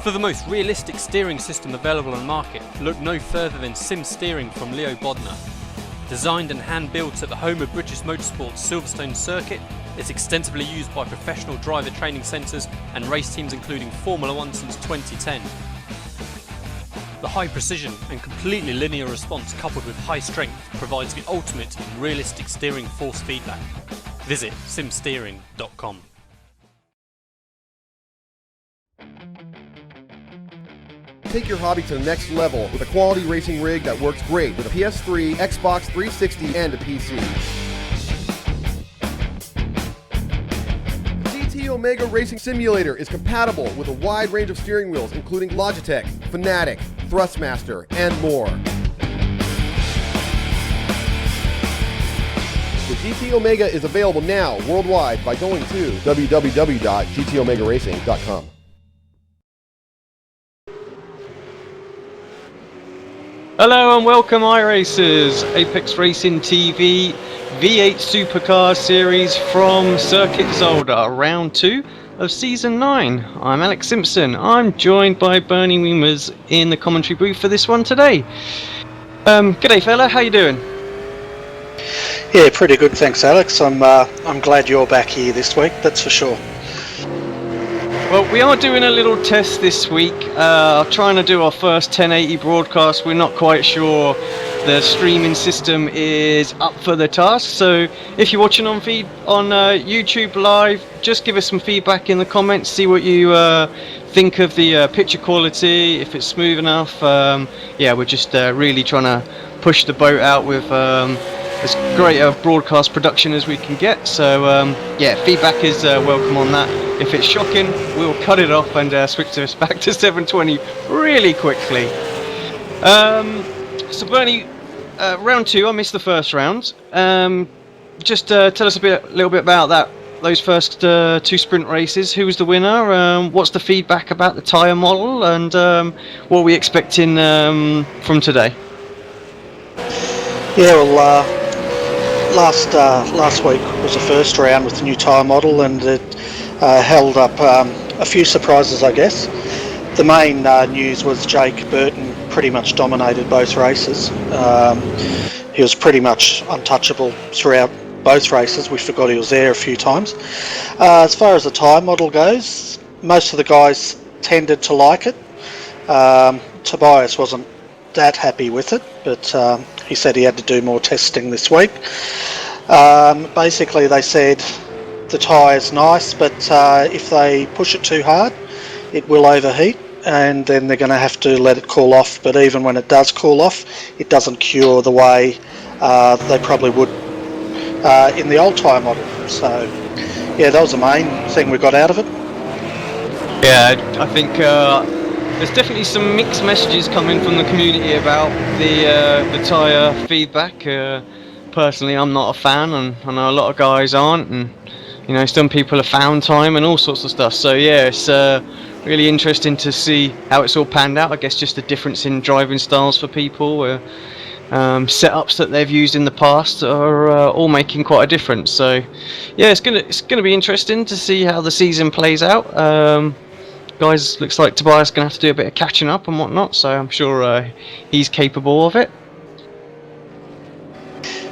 For the most realistic steering system available on the market, look no further than Sim Steering from Leo Bodnar. Designed and hand-built at the home of British Motorsport's Silverstone circuit, it's extensively used by professional driver training centres and race teams including Formula 1 since 2010. The high precision and completely linear response coupled with high strength provides the ultimate in realistic steering force feedback. Visit simsteering.com. Take your hobby to the next level with a quality racing rig that works great with a PS3, Xbox 360, and a PC. GT Omega Racing Simulator is compatible with a wide range of steering wheels including Logitech, Fanatec, Thrustmaster, and more. The GT Omega is available now worldwide by going to www.gtomegaracing.com. Hello and welcome iRacers, Apex Racing TV V8 Supercar Series from Circuit Zolder, round 2 of Season 9. I'm Alex Simpson. I'm joined by Bernie Weemers in the commentary booth for this one today. G'day fella, how you doing? Yeah, pretty good, thanks Alex. I'm glad you're back here this week, that's for sure. Well, we are doing a little test this week, trying to do our first 1080 broadcast. We're not quite sure the streaming system is up for the task, so if you're watching on YouTube Live, just give us some feedback in the comments, see what you think of the picture quality, if it's smooth enough. Yeah, we're just really trying to push the boat out with as great a broadcast production as we can get, so yeah, feedback is welcome on that. If it's shocking, we'll cut it off and switch this back to 720 really quickly. So Bernie, round 2, I missed the first round. Just tell us a little bit about those first 2 sprint races. Who was the winner? What's the feedback about the tyre model, and what are we expecting from today? Yeah, well, last week was the first round with the new tyre model, and it held up a few surprises, I guess. The main news was Jake Burton pretty much dominated both races. He was pretty much untouchable throughout both races. We forgot he was there a few times. As far as the tyre model goes, most of the guys tended to like it. Tobias wasn't that happy with it, but he said he had to do more testing this week. Basically they said the tyre's nice, but if they push it too hard it will overheat, and then they're going to have to let it cool off. But even when it does cool off, it doesn't cure the way they probably would in the old tyre model. So yeah, that was the main thing we got out of it. Yeah, I think there's definitely some mixed messages coming from the community about the tyre feedback. Personally, I'm not a fan, and I know a lot of guys aren't, and you know, some people have found time and all sorts of stuff. So yeah, it's really interesting to see how it's all panned out. I guess just the difference in driving styles for people, setups that they've used in the past are all making quite a difference. So yeah, it's gonna be interesting to see how the season plays out. Guys, looks like Tobias gonna have to do a bit of catching up and whatnot, so I'm sure he's capable of it.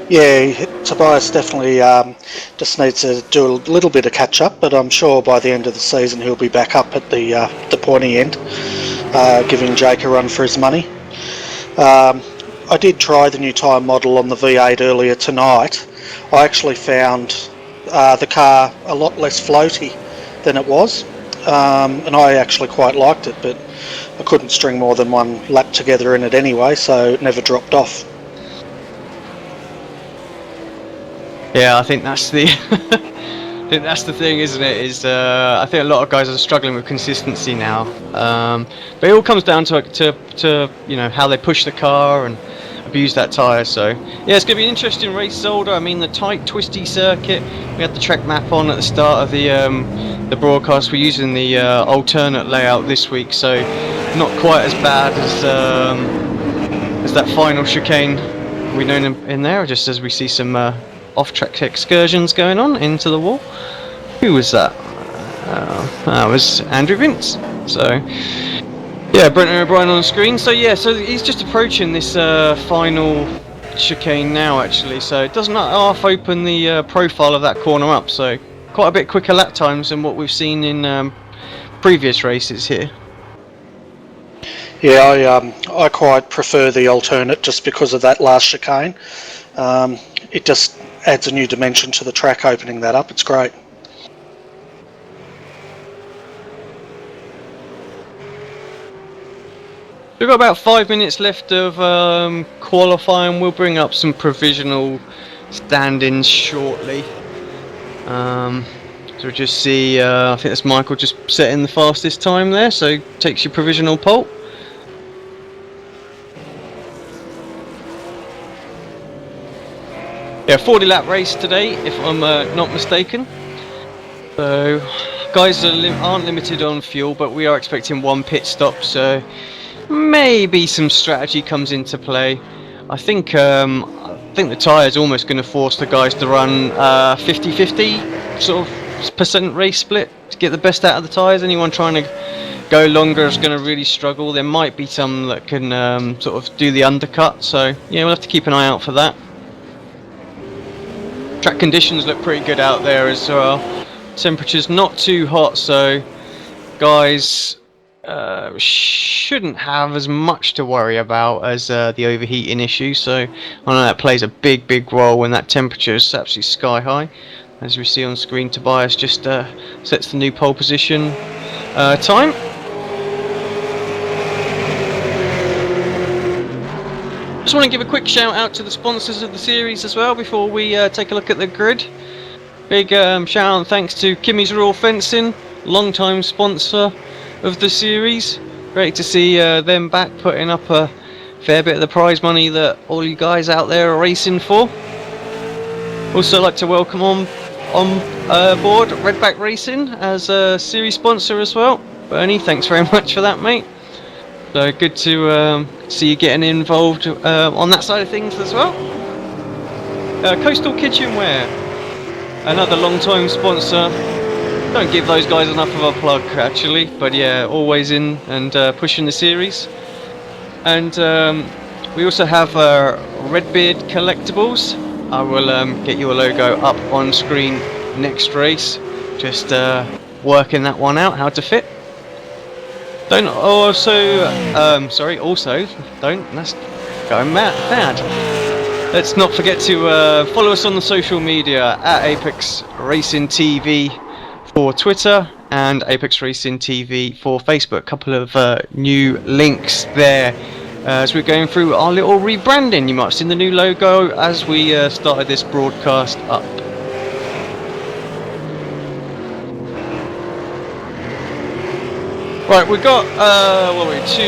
Yeah, Tobias definitely just needs to do a little bit of catch up, but I'm sure by the end of the season he'll be back up at the pointy end, giving Jake a run for his money. I did try the new tyre model on the V8 earlier tonight. I actually found the car a lot less floaty than it was, and I actually quite liked it, but I couldn't string more than one lap together in it anyway, so it never dropped off. Yeah, I think that's the thing, isn't it? I think a lot of guys are struggling with consistency now, but it all comes down to you know, how they push the car and abuse that tyre. So yeah, it's going to be an interesting race, Zolder. I mean, the tight, twisty circuit. We had the track map on at the start of the broadcast. We're using the alternate layout this week, so not quite as bad as that final chicane we know in there. Just as we see some off-track excursions going on into the wall. Who was that? That was Andrew Vince. So Yeah, Brenton O'Brien on screen. So yeah, so he's just approaching this final chicane now actually, so it does not half open the profile of that corner up, so quite a bit quicker lap times than what we've seen in previous races here. Yeah, I quite prefer the alternate just because of that last chicane. It just adds a new dimension to the track, opening that up. It's great. We've got about 5 minutes left of qualifying. We'll bring up some provisional stand-ins shortly. So we'll just see, I think that's Michael just setting the fastest time there, so takes your provisional pole. Yeah, 40 lap race today, if I'm not mistaken. So guys aren't limited on fuel, but we are expecting 1 pit stop, so maybe some strategy comes into play. I think the tyre's almost going to force the guys to run 50-50 sort of percent race split to get the best out of the tyres. Anyone trying to go longer is going to really struggle. There might be some that can sort of do the undercut, so yeah, we'll have to keep an eye out for that. Track conditions look pretty good out there as well. Temperature's not too hot, so guys shouldn't have as much to worry about as the overheating issue, so I know that plays a big role when that temperature is absolutely sky high. As we see on screen, Tobias just sets the new pole position time. Just want to give a quick shout out to the sponsors of the series as well before we take a look at the grid. Big shout out and thanks to Kimmy's Rural Fencing, long-time sponsor of the series. Great to see them back, putting up a fair bit of the prize money that all you guys out there are racing for. Also like to welcome on board Redback Racing as a series sponsor as well. Bernie, thanks very much for that, mate. So good to see you getting involved on that side of things as well. Coastal Kitchenware, another long-time sponsor. Don't give those guys enough of a plug actually, but yeah, always in and pushing the series. And we also have Redbeard Collectibles. I will get your logo up on screen next race. Just working that one out, how to fit. Also don't, that's going mad. Let's not forget to follow us on the social media at ApexRacingTV for Twitter and ApexRacingTV for Facebook. Couple of new links there as we're going through our little rebranding. You might have seen the new logo as we started this broadcast up. Right, we've got 2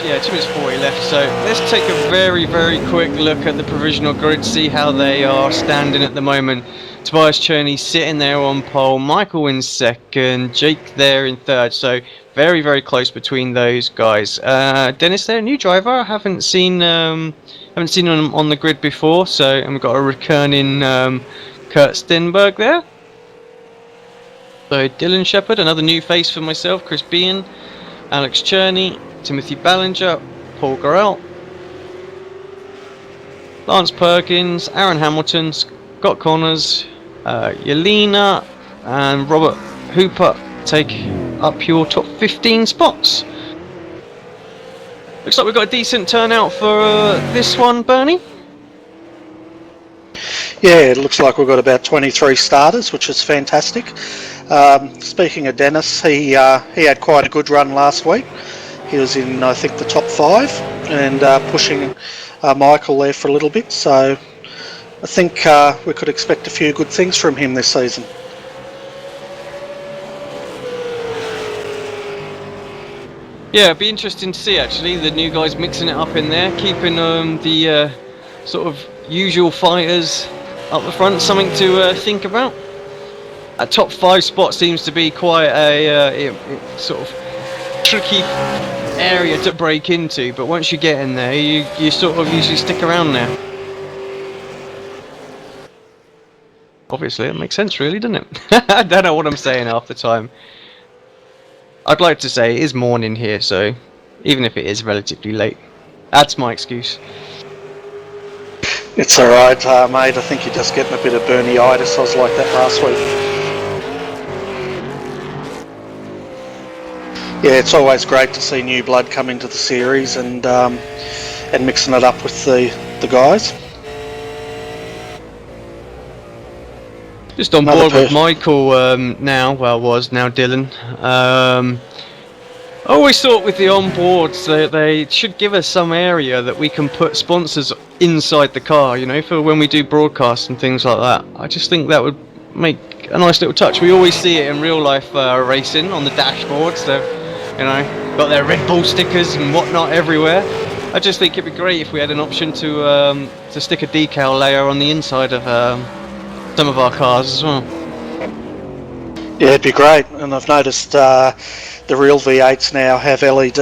minutes 40 left, so let's take a very quick look at the provisional grid, see how they are standing at the moment. Tobias Cherney sitting there on pole, Michael in second, Jake there in third, so very close between those guys. Dennis there, new driver, I haven't seen him on the grid before, so, and we've got a returning Kurt Stenberg there. So Dylan Shepherd, another new face for myself, Chris Bean, Alex Cherney, Timothy Ballinger, Paul Gorell, Lance Perkins, Aaron Hamilton, Scott Connors, Yelena and Robert Hooper take up your top 15 spots. Looks like we've got a decent turnout for this one, Bernie. Yeah, it looks like we've got about 23 starters, which is fantastic. Speaking of Dennis, he had quite a good run last week. He was in, I think, the top 5 and pushing Michael there for a little bit. So I think we could expect a few good things from him this season. Yeah, it'd be interesting to see actually the new guys mixing it up in there, keeping the sort of usual fighters up the front, something to think about. A top 5 spot seems to be quite a sort of tricky area to break into, but once you get in there, you sort of usually stick around there. Obviously, it makes sense, really, doesn't it? I don't know what I'm saying half the time. I'd like to say it is morning here, so even if it is relatively late. That's my excuse. It's alright, mate. I think you're just getting a bit of Bernie-itis. I was like that last week. Yeah, it's always great to see new blood come into the series and mixing it up with the guys. Just on board with Michael now, well, was now Dylan. I always thought with the onboards that they should give us some area that we can put sponsors inside the car, you know, for when we do broadcasts and things like that. I just think that would make a nice little touch. We always see it in real life racing on the dashboards. They've, you know, got their Red Bull stickers and whatnot everywhere. I just think it'd be great if we had an option to stick a decal layer on the inside of some of our cars as well. Yeah, it'd be great. And I've noticed the real V8s now have LED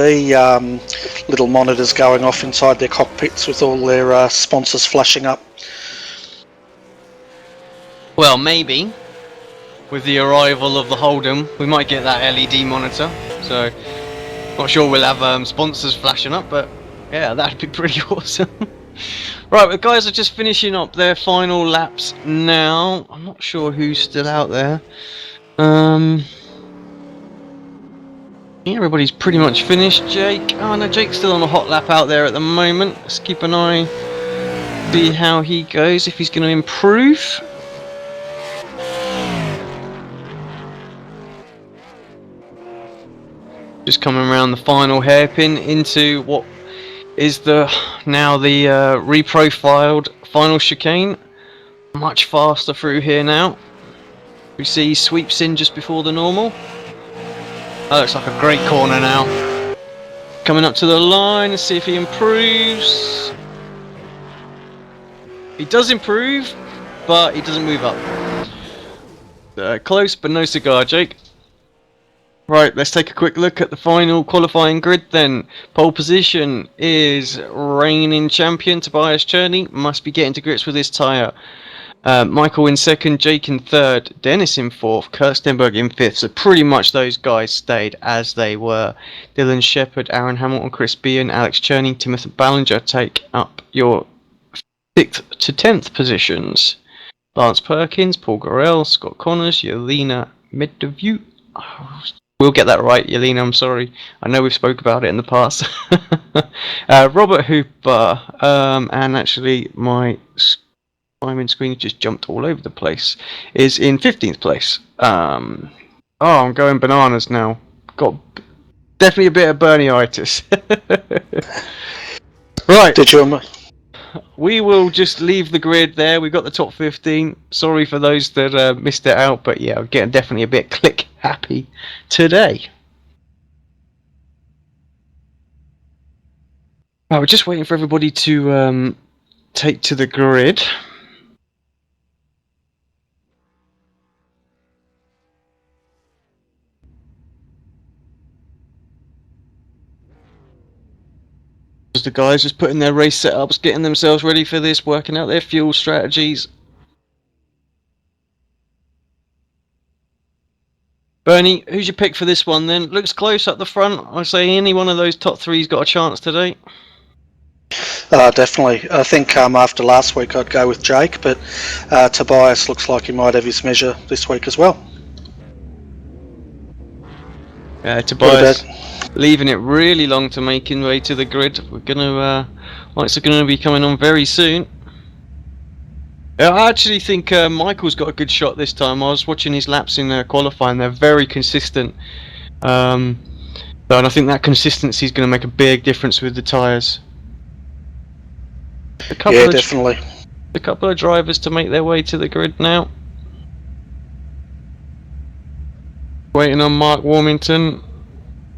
little monitors going off inside their cockpits with all their sponsors flashing up. Well, maybe with the arrival of the Holden, we might get that LED monitor. So, not sure we'll have sponsors flashing up, but yeah, that'd be pretty awesome. Right, the guys are just finishing up their final laps now. I'm not sure who's still out there. Yeah, everybody's pretty much finished. Jake, oh no, Jake's still on a hot lap out there at the moment. Let's keep an eye, see how he goes, if he's going to improve. Just coming around the final hairpin into what is now the reprofiled final chicane. Much faster through here now. We see he sweeps in just before the normal. That looks like a great corner now. Coming up to the line, let's see if he improves. He does improve, but he doesn't move up. Close, but no cigar, Jake. Right, let's take a quick look at the final qualifying grid then. Pole position is reigning champion Tobias Cherney. Must be getting to grips with his tyre. Michael in second, Jake in third, Dennis in fourth, Kurt Stenberg in fifth. So pretty much those guys stayed as they were. Dylan Shepherd, Aaron Hamilton, Chris Bean, Alex Cherney, Timothy Ballinger take up your 6th to 10th positions. Lance Perkins, Paul Gorell, Scott Connors, Yelena Medvedev. We'll get that right, Yelena, I'm sorry. I know we've spoke about it in the past. Robert Hooper, and actually my timing screen just jumped all over the place, is in 15th place. Oh, I'm going bananas now. Got definitely a bit of Bernie-itis. Right. Did you? We will just leave the grid there. We've got the top 15. Sorry for those that missed it out, but yeah, I'm getting definitely a bit click happy today. Right, we're just waiting for everybody to take to the grid. The guys just putting their race setups, getting themselves ready for this, working out their fuel strategies. Bernie, who's your pick for this one then? Looks close up the front. I say any one of those top three's got a chance today. Definitely. I think after last week I'd go with Jake, but Tobias looks like he might have his measure this week as well. Tobias leaving it really long to making way to the grid. We're gonna lights are gonna be coming on very soon. I actually think Michael's got a good shot this time. I was watching his laps in qualifying; they're very consistent, and I think that consistency is going to make a big difference with the tyres. Yeah, definitely. A couple of drivers to make their way to the grid now. Waiting on Mark Warmington.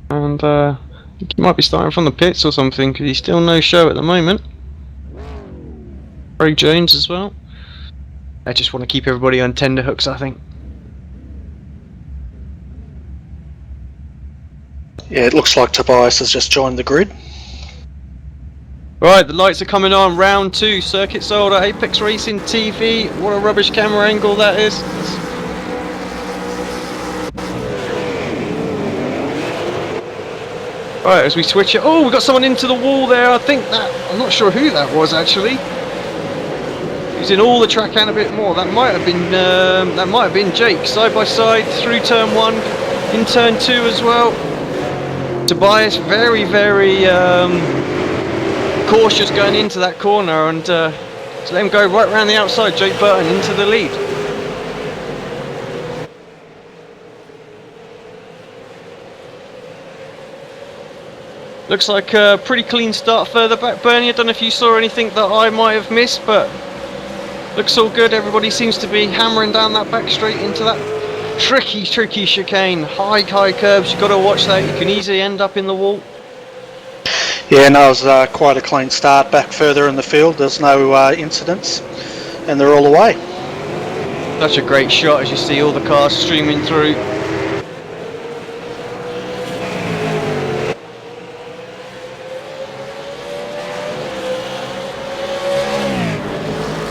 And I think he might be starting from the pits or something, because he's still no show at the moment. Craig Jones as well. I just want to keep everybody on tenterhooks, I think. Yeah, it looks like Tobias has just joined the grid. Right, the lights are coming on. Round 2, Circuit Zolder, Apex Racing TV. What a rubbish camera angle that is. Right, as we switch it. Oh, we got someone into the wall there. I think that, I'm not sure who that was actually. Using all the track and a bit more. That might have been Jake. Side by side through turn 1, in turn 2 as well. Tobias very, very cautious going into that corner, and to let him go right around the outside. Jake Burton into the lead. Looks like a pretty clean start further back, Bernie. I don't know if you saw anything that I might have missed, but looks all good. Everybody seems to be hammering down that back straight into that tricky chicane. High curbs, you've got to watch that. You can easily end up in the wall. Yeah, no, it was quite a clean start back further in the field. There's no incidents, and they're all away. Such a great shot as you see all the cars streaming through.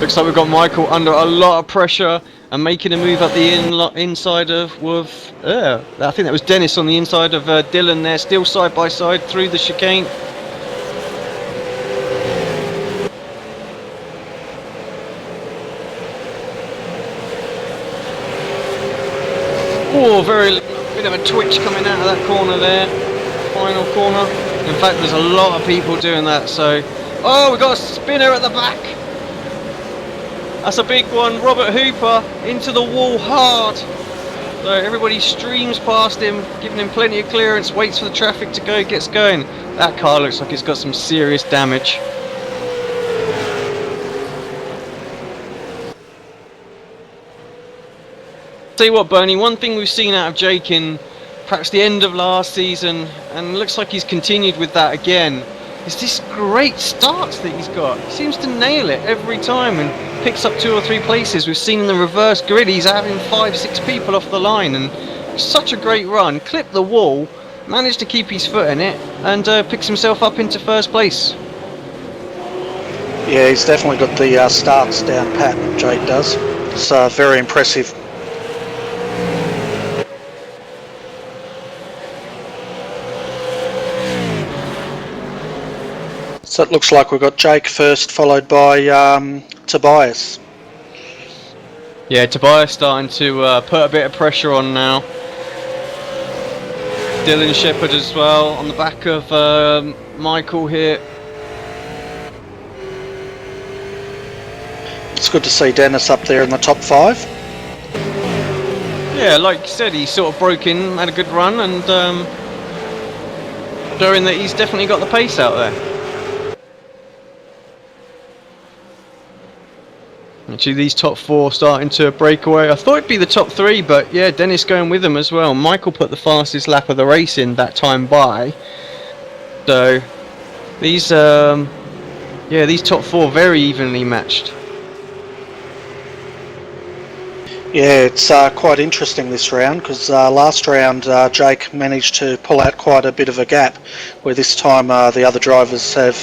Looks like we've got Michael under a lot of pressure and making a move up the inside of I think that was Dennis on the inside of Dylan there, still side by side through the chicane. Oh, very bit of a twitch coming out of that corner there, final corner. In fact, there's a lot of people doing that. So, oh, we've got a spinner at the back. That's a big one. Robert Hooper into the wall hard. So everybody streams past him, giving him plenty of clearance, waits for the traffic to go, gets going. That car looks like it's got some serious damage. Tell you what, Bernie, one thing we've seen out of Jake in perhaps the end of last season, and looks like he's continued with that again, is this great starts that he's got. He seems to nail it every time and picks up 2 or 3 places. We've seen in the reverse grid he's having 5-6 people off the line, and such a great run. Clipped the wall, managed to keep his foot in it, and picks himself up into first place. Yeah, he's definitely got the starts down pat, Jake does. It's very impressive. So it looks like we've got Jake first, followed by Tobias. Yeah, Tobias starting to put a bit of pressure on now. Dylan Shepherd as well on the back of Michael here. It's good to see Dennis up there in the top 5. Yeah, like you said, he sort of broke in, had a good run, and showing that he's definitely got the pace out there. Actually, these top 4 starting to break away. I thought it'd be the top 3, but yeah, Dennis going with them as well. Michael put the fastest lap of the race in that time by. So these, these top 4 very evenly matched. Yeah, it's quite interesting this round, because last round Jake managed to pull out quite a bit of a gap, where this time the other drivers have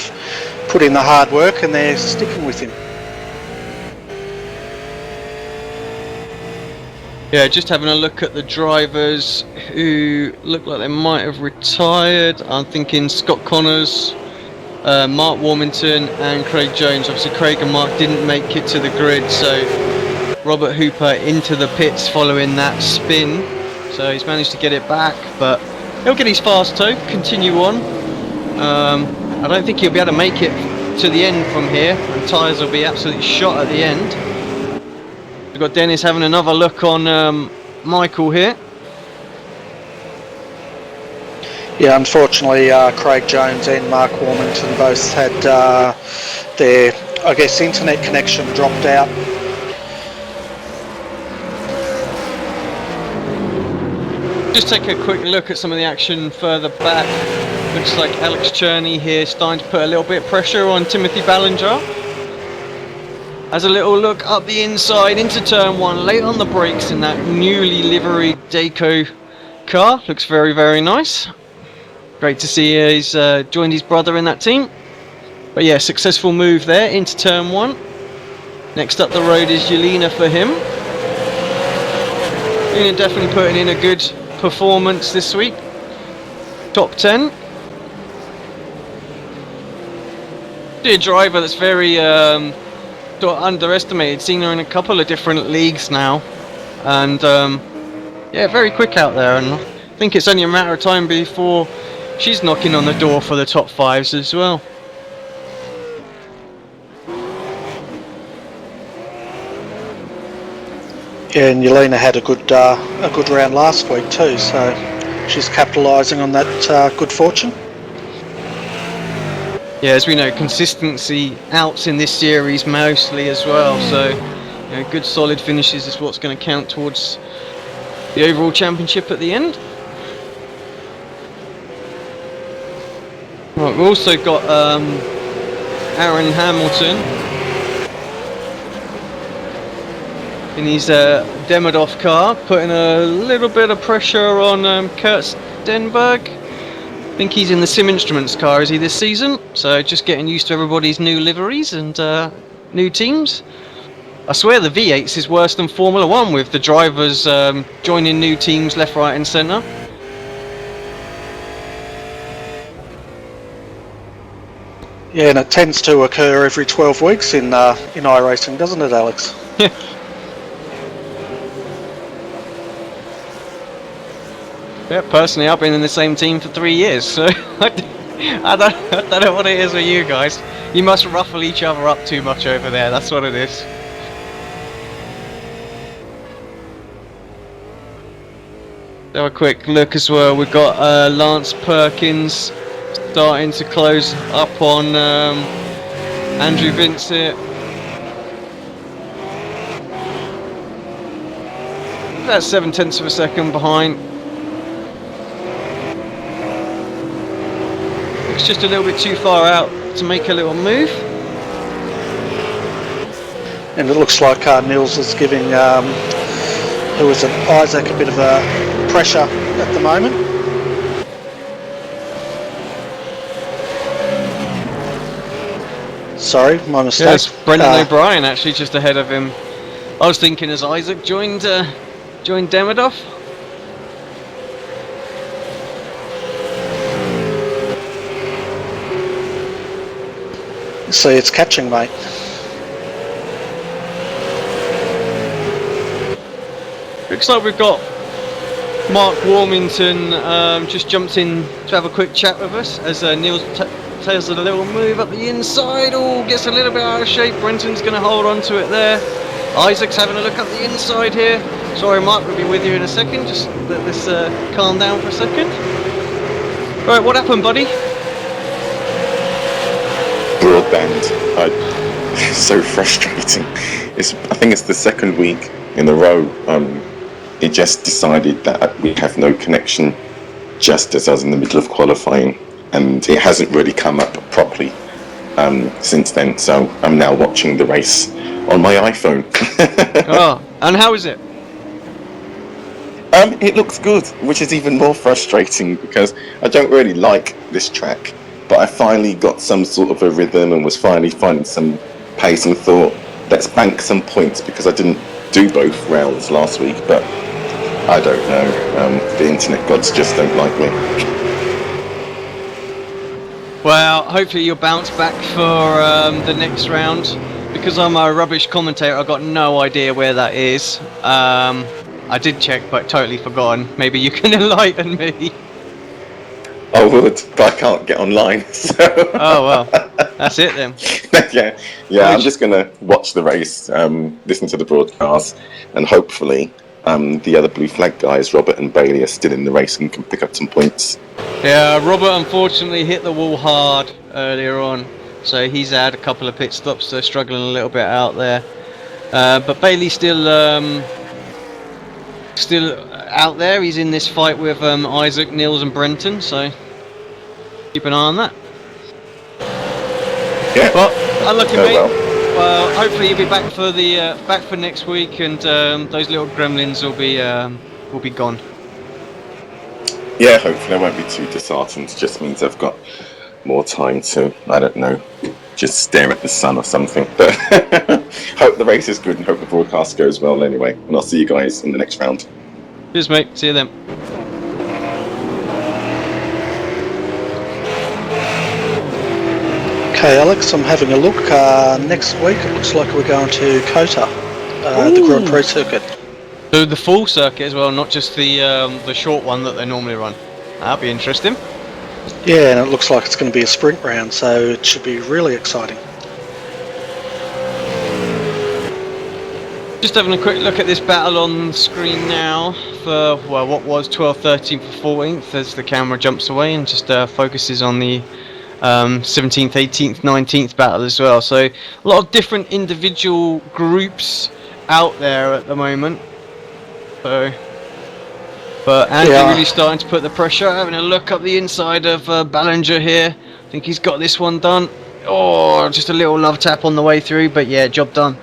put in the hard work and they're sticking with him. Yeah, just having a look at the drivers who look like they might have retired. I'm thinking Scott Connors, Mark Warmington and Craig Jones. Obviously Craig and Mark didn't make it to the grid, so Robert Hooper into the pits following that spin. So he's managed to get it back, but he'll get his fast toe, continue on. I don't think he'll be able to make it to the end from here, and tyres will be absolutely shot at the end. We've got Dennis having another look on Michael here. Yeah, unfortunately Craig Jones and Mark Warmington both had their, I guess, internet connection dropped out. Just take a quick look at some of the action further back. Looks like Alex Cherney here starting to put a little bit of pressure on Timothy Ballinger. Has a little look up the inside into turn 1, late on the brakes in that newly liveried Dayco car. Looks very, very nice. Great to see he's joined his brother in that team. But yeah, successful move there into turn 1. Next up the road is Yelena for him. Yelena definitely putting in a good performance this week. Top 10. A driver that's very sort of underestimated. Seen her in a couple of different leagues now, and yeah, very quick out there. And I think it's only a matter of time before she's knocking on the door for the top fives as well. Yeah, and Yelena had a good round last week too, so she's capitalising on that good fortune. Yeah, as we know, consistency outs in this series mostly as well, so you know, good solid finishes is what's going to count towards the overall championship at the end. Right, we've also got Aaron Hamilton in his Demidov car, putting a little bit of pressure on Kurt Stenberg. I think he's in the Sim Instruments car, is he, this season? So just getting used to everybody's new liveries and new teams. I swear the V8s is worse than Formula 1 with the drivers joining new teams left, right and centre. Yeah, and it tends to occur every 12 weeks in iRacing, doesn't it, Alex? Yeah, personally, I've been in the same team for 3 years, so I don't know what it is with you guys. You must ruffle each other up too much over there, that's what it is. Have a quick look as well. We've got Lance Perkins starting to close up on Andrew Vincent. That's 0.7 of a second behind. It's just a little bit too far out to make a little move. And it looks like Nils is giving who was it, Isaac, a bit of a pressure at the moment. Sorry, my mistake. Yes, Brendan O'Brien actually just ahead of him. I was thinking as Isaac joined Demidov. See, it's catching, mate. Looks like we've got Mark Warmington just jumped in to have a quick chat with us as Neil takes a little move up the inside. Oh, gets a little bit out of shape. Brenton's going to hold on to it there. Isaac's having a look up the inside here. Sorry, Mark, we'll be with you in a second. Just let this calm down for a second. Right, what happened, buddy? Broadband. So frustrating. I think it's the second week in a row. It just decided that we have no connection, just as I was in the middle of qualifying, and it hasn't really come up properly since then. So I'm now watching the race on my iPhone. Oh, and how is it? It looks good, which is even more frustrating because I don't really like this track. But I finally got some sort of a rhythm and was finally finding some pace and thought, let's bank some points because I didn't do both rounds last week. But I don't know. The internet gods just don't like me. Well, hopefully you'll bounce back for the next round. Because I'm a rubbish commentator, I've got no idea where that is. I did check, but totally forgotten. Maybe you can enlighten me. I would, but I can't get online. So. Oh well, that's it then. yeah. I'm just gonna watch the race, listen to the broadcast, and hopefully the other blue flag guys, Robert and Bailey, are still in the race and can pick up some points. Yeah, Robert unfortunately hit the wall hard earlier on, so he's had a couple of pit stops, so struggling a little bit out there. But Bailey's still out there. He's in this fight with Isaac, Nils and Brenton, so keep an eye on that. Yeah. Well, unlucky Oh, mate. well. Well, hopefully you'll be back for the back for next week, and those little gremlins will be gone. Yeah, hopefully I won't be too disheartened. It just means I've got more time to, I don't know, just stare at the sun or something. But hope the race is good and hope the broadcast goes well anyway. And I'll see you guys in the next round. Cheers, mate. See you then. Okay, Alex, I'm having a look. Next week, it looks like we're going to Kota, the Grand Prix circuit. So the full circuit as well, not just the short one that they normally run. That'll be interesting. Yeah, and it looks like it's going to be a sprint round, so it should be really exciting. Just having a quick look at this battle on screen now for, well, what was 12th, 13th, 14th as the camera jumps away and just focuses on the 17th, 18th, 19th battle as well. So a lot of different individual groups out there at the moment. So, but Andy really starting to put the pressure. Having a look up the inside of Ballinger here. I think he's got this one done. Oh, just a little love tap on the way through, but yeah, job done.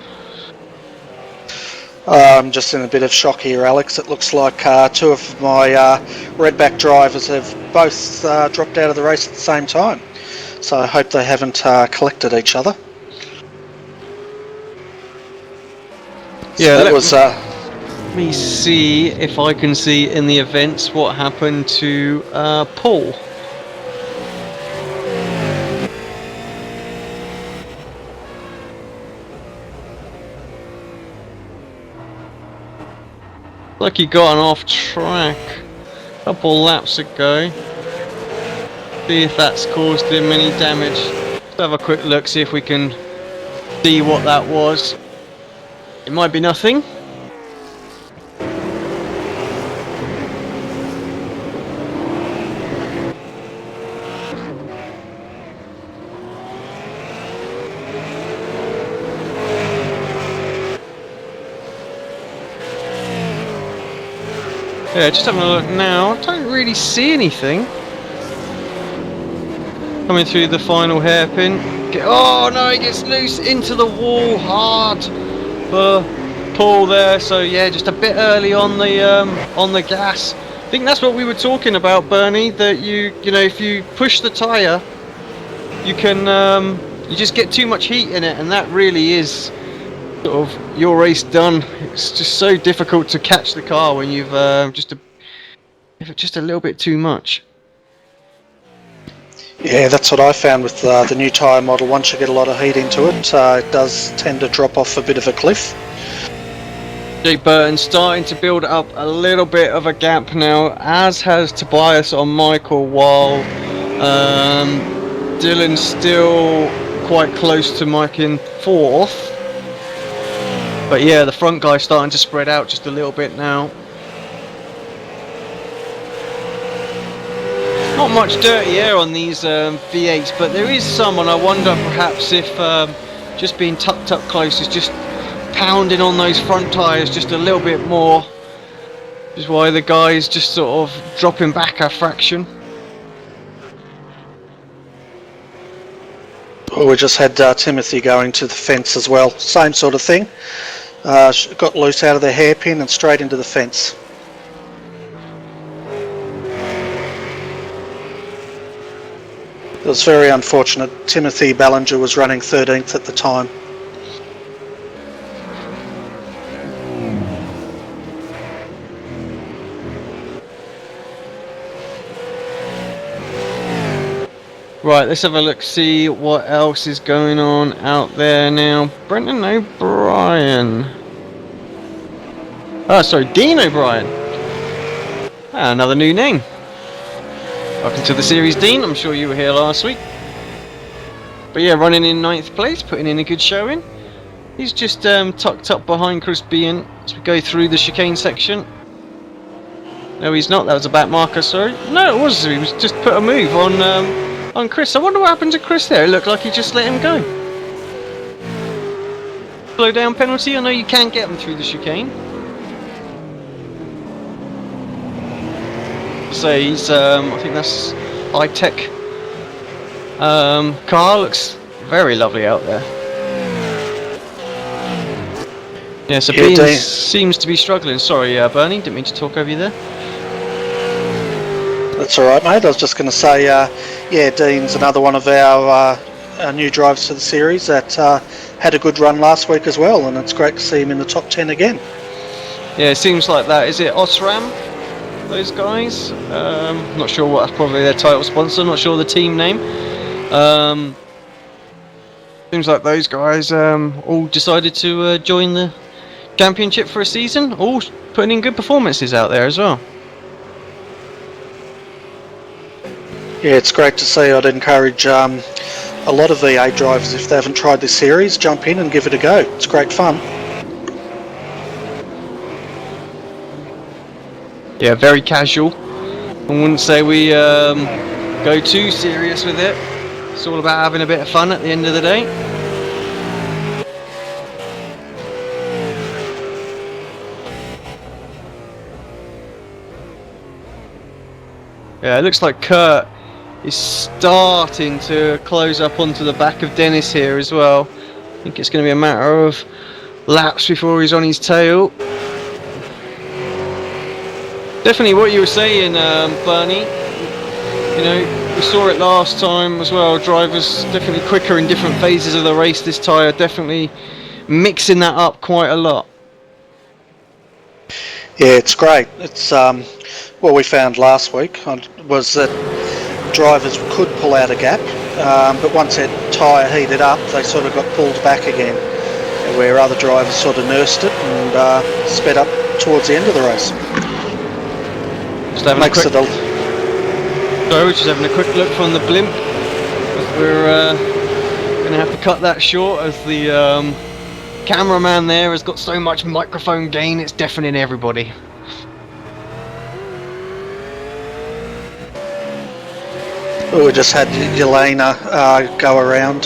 I'm just in a bit of shock here, Alex. It looks like two of my redback drivers have both dropped out of the race at the same time. So I hope they haven't collected each other. Yeah, So let me see if I can see in the events what happened to Paul. Like he got an off track a couple laps ago. See if that's caused him any damage. Let's have a quick look, see if we can see what that was. It might be nothing. Yeah, just having a look now. I don't really see anything. Coming through the final hairpin. Oh no, he gets loose into the wall hard for Paul there. So yeah, just a bit early on the gas. I think that's what we were talking about, Bernie. That you know, if you push the tyre, you can you just get too much heat in it, and that really is sort of your race done. It's just so difficult to catch the car when you've just a little bit too much. yeah, that's what I found with the new tyre model. Once you get a lot of heat into it, it does tend to drop off a bit of a cliff. Jake Burton starting to build up a little bit of a gap now, as has Tobias on Michael, while Dylan's still quite close to Mike in 4th. But yeah, the front guy's starting to spread out just a little bit now. Not much dirty air on these V8s, but there is some, and I wonder perhaps if just being tucked up close is just pounding on those front tyres just a little bit more. Which is why the guy's just sort of dropping back a fraction. We just had Timothy going to the fence as well. Same sort of thing. Got loose out of the hairpin and straight into the fence. It was very unfortunate. Timothy Ballinger was running 13th at the time. Right, let's have a look, see what else is going on out there now. Brendan O'Brien. Oh, sorry, Dean O'Brien. Ah, another new name. Welcome to the series, Dean. I'm sure you were here last week. But yeah, running in 9th place, putting in a good showing. He's just tucked up behind Chris Bean as we go through the chicane section. No, he's not. That was a back marker, sorry. No, it was. He was just put a move on Chris. I wonder what happened to Chris there. It looked like he just let him go. Slow down penalty. I know you can get them through the chicane. So he's, I think that's high-tech car. Looks very lovely out there. Yeah, so Bean seems to be struggling. Sorry, Bernie, didn't mean to talk over you there. That's alright, mate. I was just going to say, yeah, Dean's another one of our new drivers to the series that had a good run last week as well, and it's great to see him in the top 10 again. Yeah, it seems like that. Is it Osram, those guys? Not sure what, probably their title sponsor, not sure the team name. Seems like those guys all decided to join the championship for a season, all putting in good performances out there as well. Yeah, it's great to see. I'd encourage a lot of V8 drivers, if they haven't tried this series, jump in and give it a go. It's great fun. Yeah, very casual. I wouldn't say we go too serious with it. It's all about having a bit of fun at the end of the day. Yeah, it looks like Kurt is starting to close up onto the back of Dennis here as well. I think it's going to be a matter of laps before he's on his tail. Definitely what you were saying, Bernie. You know, we saw it last time as well. Drivers definitely quicker in different phases of the race. This tyre definitely mixing that up quite a lot. Yeah, it's great. It's what we found last week was that drivers could pull out a gap, but once that tyre heated up, they sort of got pulled back again, where other drivers sort of nursed it and sped up towards the end of the race. Makes it So just having a quick look from the blimp. We're going to have to cut that short as the cameraman there has got so much microphone gain it's deafening everybody. We just had Yelena go around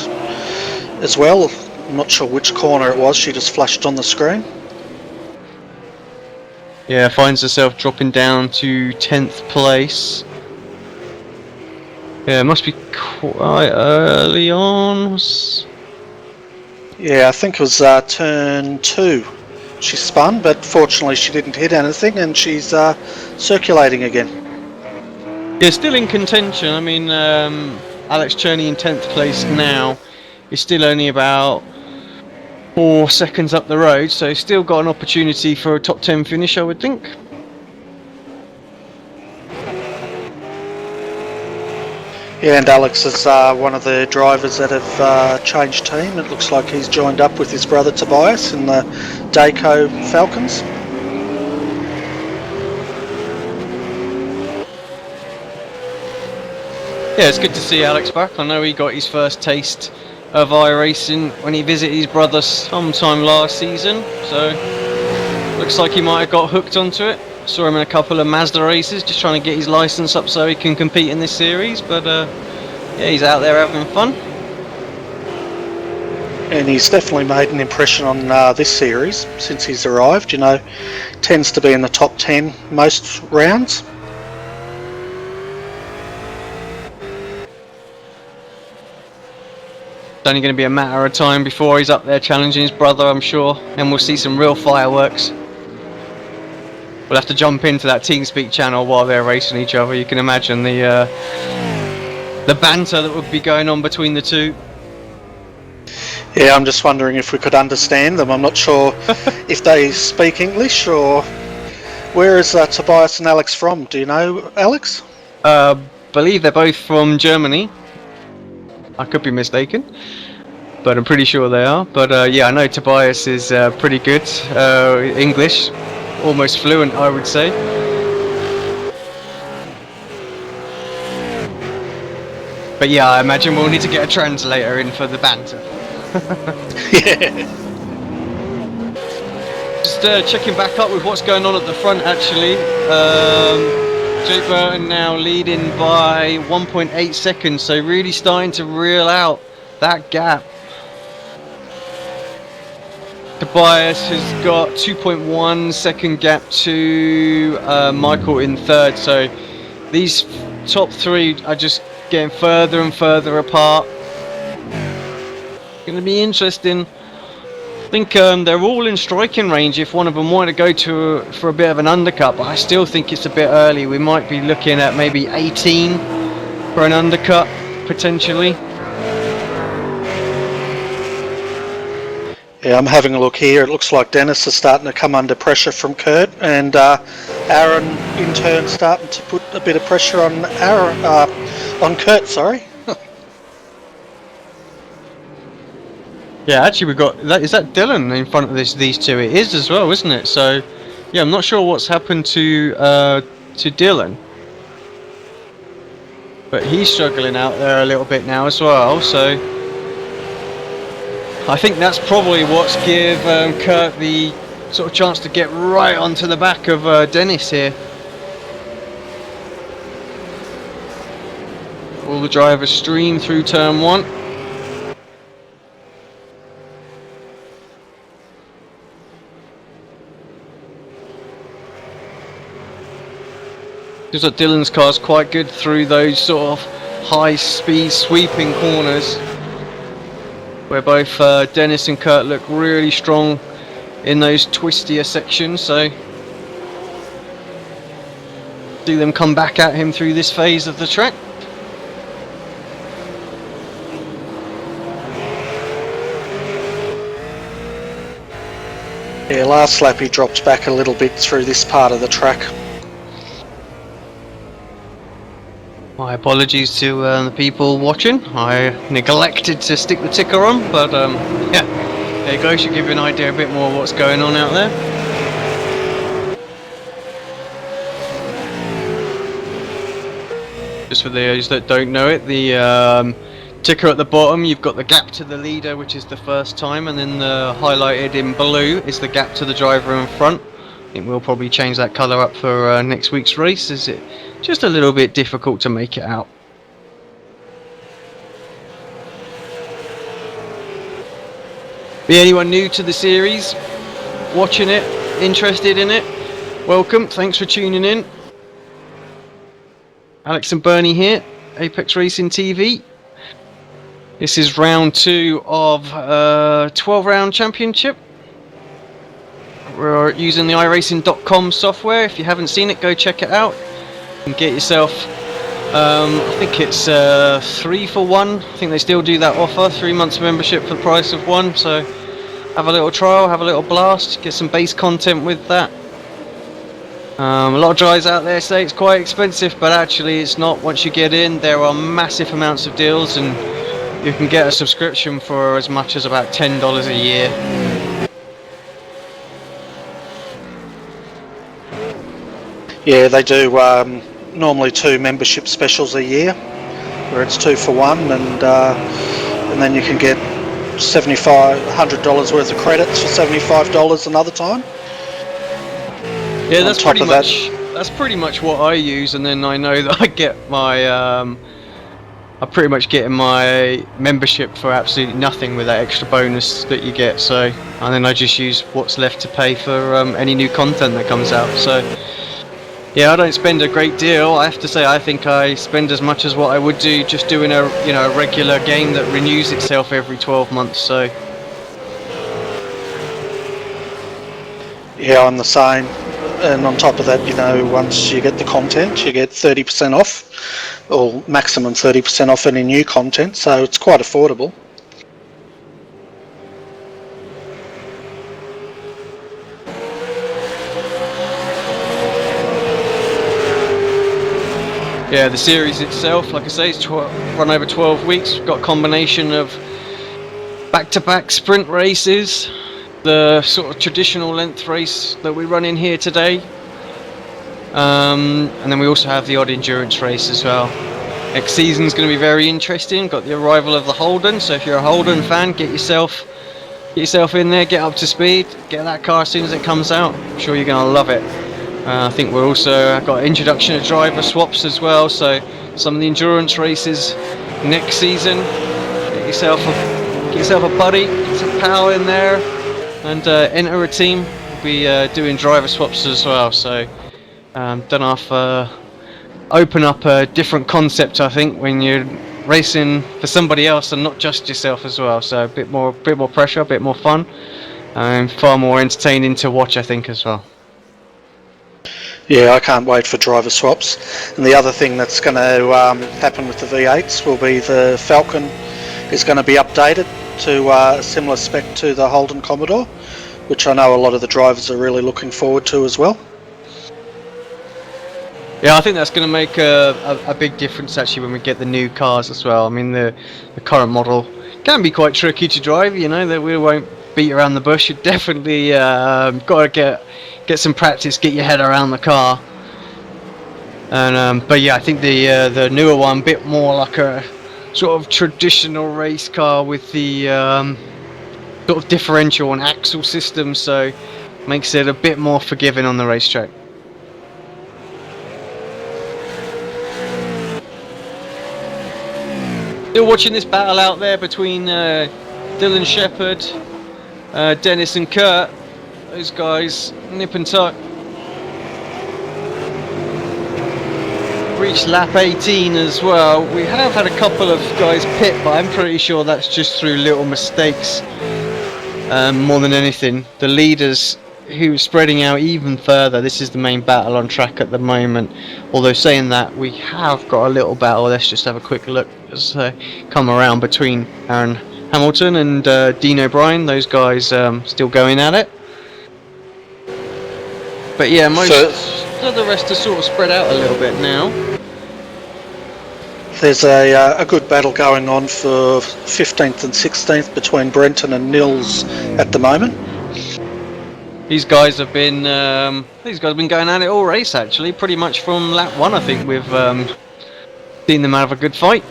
as well. I'm not sure which corner it was, she just flashed on the screen. Yeah, finds herself dropping down to 10th place. Yeah, it must be quite early on. Yeah, I think it was turn 2. She spun, but fortunately she didn't hit anything and she's circulating again. Yeah, still in contention. I mean, Alex Cherney in 10th place now is still only about 4 seconds up the road, so still got an opportunity for a top 10 finish, I would think. Yeah, and Alex is one of the drivers that have changed team. It looks like he's joined up with his brother Tobias in the Dayco Falcons. Yeah, it's good to see Alex back. I know he got his first taste of iRacing when he visited his brother sometime last season, so looks like he might have got hooked onto it. Saw him in a couple of Mazda races, just trying to get his license up so he can compete in this series, but yeah, he's out there having fun. And he's definitely made an impression on this series since he's arrived. You know, tends to be in the top 10 most rounds. It's only going to be a matter of time before he's up there challenging his brother, I'm sure, and we'll see some real fireworks. We'll have to jump into that TeamSpeak channel while they're racing each other. You can imagine the banter that would be going on between the two. Yeah, I'm just wondering if we could understand them. I'm not sure if they speak English or... Where is Tobias and Alex from? Do you know, Alex? Believe they're both from Germany. I could be mistaken, but I'm pretty sure they are. But yeah, I know Tobias is pretty good English, almost fluent, I would say. But yeah, I imagine we'll need to get a translator in for the banter. Yeah. Just checking back up with what's going on at the front, actually. Jake Burton now leading by 1.8 seconds, so really starting to reel out that gap. Tobias has got 2.1 second gap to Michael in third, so these top three are just getting further and further apart. Going to be interesting. I think they're all in striking range if one of them wanted to go for a bit of an undercut, but I still think it's a bit early. We might be looking at maybe 18 for an undercut, potentially. Yeah, I'm having a look here. It looks like Dennis is starting to come under pressure from Kurt, and Aaron in turn starting to put a bit of pressure on on Kurt. Sorry. Yeah, actually we've got that. Is that Dylan in front of these two? It is as well, isn't it? So yeah, I'm not sure what's happened to Dylan, but he's struggling out there a little bit now as well. So I think that's probably what's give Kurt the sort of chance to get right onto the back of Dennis here. All the drivers stream through turn 1. Looks like Dylan's car's quite good through those sort of high-speed sweeping corners, where both Dennis and Kurt look really strong in those twistier sections. So see them come back at him through this phase of the track. Yeah, last lap he dropped back a little bit through this part of the track. My apologies to the people watching. I neglected to stick the ticker on, but yeah, there you go. Should give you an idea a bit more of what's going on out there. Just for those that don't know it, the ticker at the bottom, you've got the gap to the leader, which is the first time, and then the highlighted in blue is the gap to the driver in front. I think we'll probably change that colour up for next week's race. Is it just a little bit difficult to make it out? Be anyone new to the series, watching it, interested in it? Welcome, thanks for tuning in. Alex and Bernie here, Apex Racing TV. This is round 2 of 12-round championship. We're using the iRacing.com software. If you haven't seen it, go check it out and get yourself, I think it's 3 for 1. I think they still do that offer, 3 months membership for the price of 1. So have a little trial, have a little blast, get some base content with that. A lot of guys out there say it's quite expensive, but actually it's not. Once you get in, there are massive amounts of deals, and you can get a subscription for as much as about $10 a year. Yeah, they do normally 2 membership specials a year, where it's 2 for 1, and then you can get $100 worth of credits for $75 another time. Yeah, that's pretty much what I use, and then I know that I get my I pretty much get my membership for absolutely nothing with that extra bonus that you get. So, and then I just use what's left to pay for any new content that comes out. So, yeah, I don't spend a great deal. I have to say, I think I spend as much as what I would do just doing a a regular game that renews itself every 12 months. So, yeah, I'm the same. And on top of that, once you get the content, you get 30% off, or maximum 30% off any new content, so it's quite affordable. yeah, the series itself, like I say, it's run over 12 weeks. We've got a combination of back-to-back sprint races, the sort of traditional length race that we run in here today, and then we also have the odd endurance race as well. Next season's going to be very interesting. Got the arrival of the Holden, so if you're a Holden fan, get yourself in there, get up to speed, get that car as soon as it comes out. I'm sure you're going to love it. I think we're also got introduction of driver swaps as well, so some of the endurance races next season, get yourself a buddy, get some power in there, and enter a team. We'll be doing driver swaps as well, so don't have to open up a different concept, I think, when you're racing for somebody else and not just yourself as well. So a bit more pressure, a bit more fun, and far more entertaining to watch, I think, as well. Yeah, I can't wait for driver swaps. And the other thing that's going to happen with the V8s will be the Falcon is going to be updated to a similar spec to the Holden Commodore, which I know a lot of the drivers are really looking forward to as well. Yeah, I think that's going to make a big difference actually when we get the new cars as well. I mean, the current model can be quite tricky to drive. You know that we won't beat around the bush. You definitely got to get some practice, get your head around the car. And but yeah, I think the newer one, a bit more like a sort of traditional race car with the sort of differential and axle system, so makes it a bit more forgiving on the racetrack. Still watching this battle out there between Dylan Shepherd, Dennis and Kurt. Those guys nip and tuck. Reached lap 18 as well. We have had a couple of guys pit, but I'm pretty sure that's just through little mistakes more than anything. The leaders who are spreading out even further. This is the main battle on track at the moment. Although saying that, we have got a little battle. Let's just have a quick look as they come around between Aaron Hamilton and Dean O'Brien. Those guys still going at it. But yeah, most of the rest are sort of spread out a little bit now. There's a good battle going on for 15th and 16th between Brenton and Nils at the moment. These guys have been going at it all race actually, pretty much from lap 1. I think we've seen them have a good fight.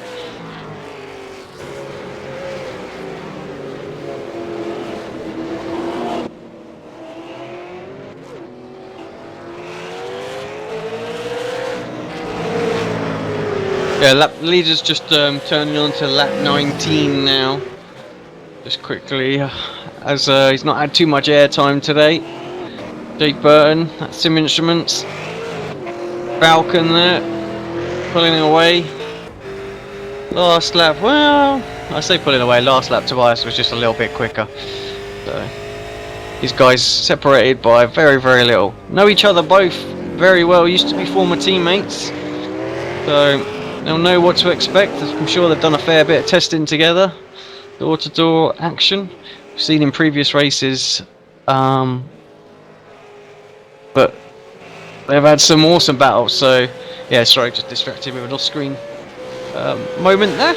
Yeah, lap leaders just turning on to lap 19 now. Just quickly, as he's not had too much airtime today. Jake Burton, that's Sim Instruments. Falcon there, pulling away. Last lap, well, I say pulling away, last lap Tobias was just a little bit quicker. So, these guys separated by very, very little. Know each other both very well, used to be former teammates. So, they'll know what to expect. I'm sure they've done a fair bit of testing together. Door-to-door action. We've seen in previous races. But they've had some awesome battles. So, yeah, sorry, just distracted me with a off-screen moment there.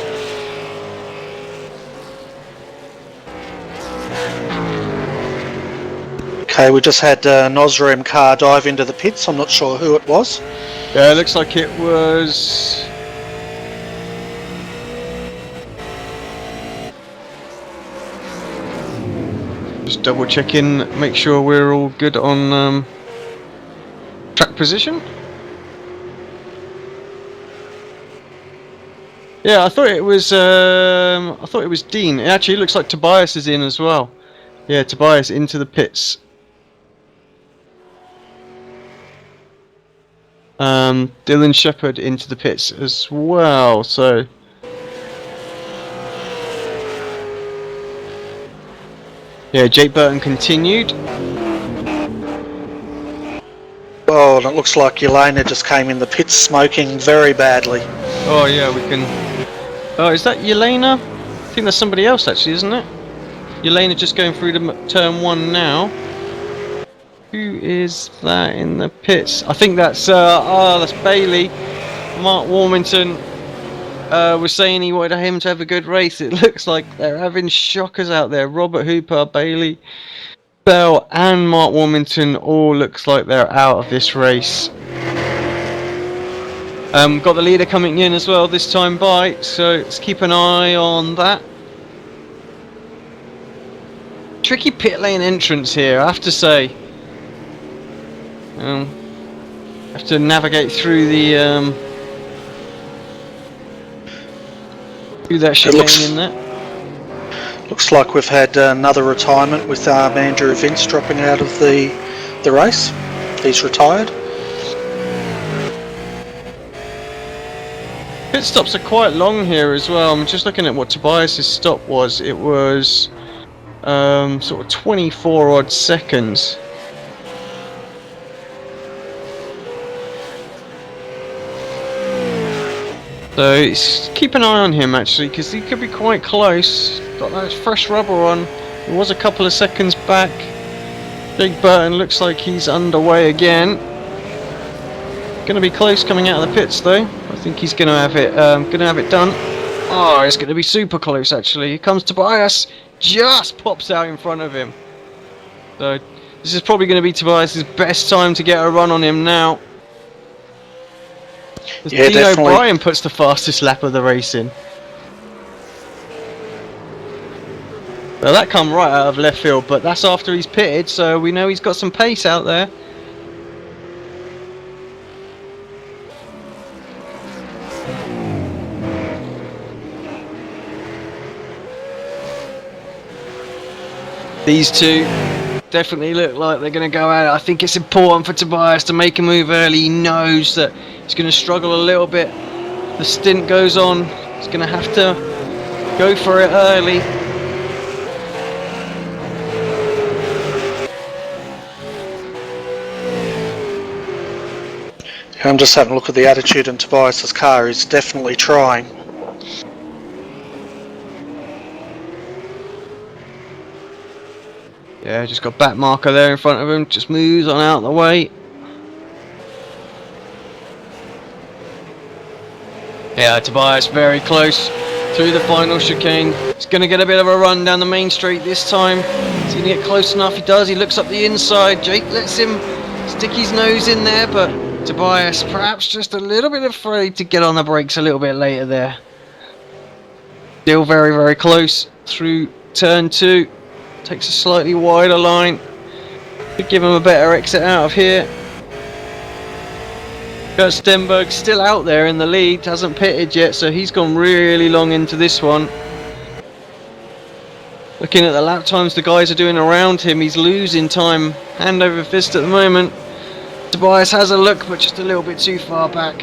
Okay, we just had an Osram car dive into the pits. I'm not sure who it was. Yeah, it looks like it was... Just double checking, make sure we're all good on track position. Yeah, I thought it was Dean. It actually looks like Tobias is in as well. Yeah, Tobias into the pits. Dylan Shepherd into the pits as well. So. Yeah, Jake Burton continued. Oh, and it looks like Yelena just came in the pits smoking very badly. Oh yeah, we can... Oh, is that Yelena? I think that's somebody else actually, isn't it? Yelena just going through the turn 1 now. Who is that in the pits? I think that's that's Bailey. Mark Warmington was saying he wanted him to have a good race. It looks like they're having shockers out there. Robert Hooper, Bailey, Bell and Mark Warmington all looks like they're out of this race. Got the leader coming in as well this time by, so let's keep an eye on that. Tricky pit lane entrance here, I have to say. Have to navigate through the through that chicane in there. Looks like we've had another retirement with Andrew Vince dropping out of the race. He's retired. Pit stops are quite long here as well. I'm just looking at what Tobias's stop was. It was sort of 24 odd seconds. So keep an eye on him actually, because he could be quite close. Got that fresh rubber on. It was a couple of seconds back. Jake Burton looks like he's underway again. Going to be close coming out of the pits though. I think he's going to have it done. Oh, it's going to be super close actually. Here comes Tobias, just pops out in front of him. So this is probably going to be Tobias's best time to get a run on him now. Yeah, Dean definitely. O'Brien puts the fastest lap of the race in. Well, that come right out of left field, but that's after he's pitted, so we know he's got some pace out there. These two definitely look like they're going to go at it. I think it's important for Tobias to make a move early. He knows that he's going to struggle a little bit. The stint goes on. He's going to have to go for it early. I'm just having a look at the attitude in Tobias's car. He's definitely trying. Yeah, just got back marker there in front of him. Just moves on out of the way. Yeah, Tobias very close through the final chicane. He's going to get a bit of a run down the main straight this time. He's going to get close enough. He does. He looks up the inside. Jake lets him stick his nose in there, but Tobias perhaps just a little bit afraid to get on the brakes a little bit later there. Still very, very close through turn 2. Takes a slightly wider line. Could give him a better exit out of here. Kurt Stenberg still out there in the lead, hasn't pitted yet, so he's gone really long into this one. Looking at the lap times the guys are doing around him, he's losing time hand over fist at the moment. Tobias has a look, but just a little bit too far back.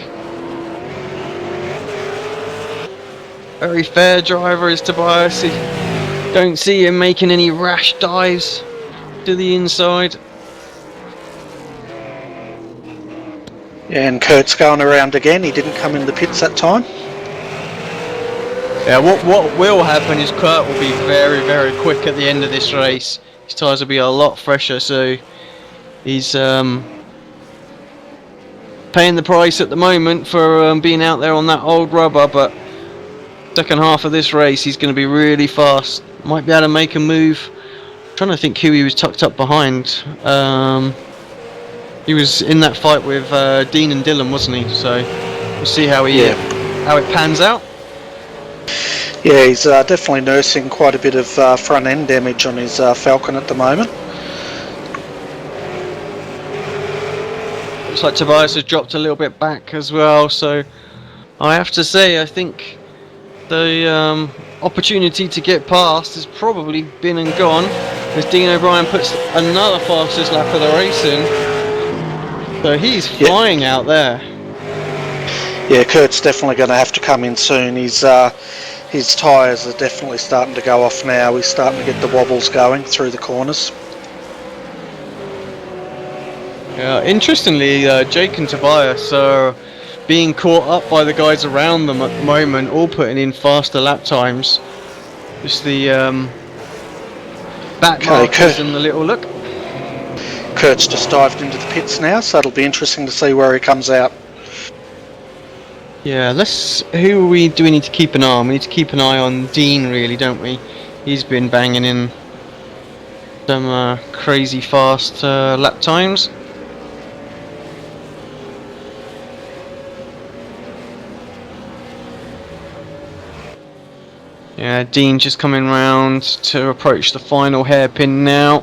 Very fair driver is Tobias. Don't see him making any rash dives to the inside. Yeah, and Kurt's going around again. He didn't come in the pits that time. Yeah, what will happen is Kurt will be very, very quick at the end of this race. His tyres will be a lot fresher, so he's paying the price at the moment for being out there on that old rubber, but second half of this race he's going to be really fast. Might be able to make a move. I'm trying to think who he was tucked up behind. He was in that fight with Dean and Dylan, wasn't he? So we'll see how it pans out. Yeah, he's definitely nursing quite a bit of front end damage on his Falcon at the moment. Looks like Tobias has dropped a little bit back as well, so I have to say I think the opportunity to get past has probably been and gone, as Dean O'Brien puts another fastest lap of the race in. So he's flying out there. Yeah, Kurt's definitely going to have to come in soon. His tyres are definitely starting to go off now. He's starting to get the wobbles going through the corners. Yeah, interestingly, Jake and Tobias are being caught up by the guys around them at the moment, all putting in faster lap times. Just the back markers and the little look. Kurt's just dived into the pits now, so it'll be interesting to see where he comes out. Yeah, do we need to keep an eye on? We need to keep an eye on Dean, really, don't we? He's been banging in some crazy fast lap times. Yeah, Dean just coming round to approach the final hairpin now.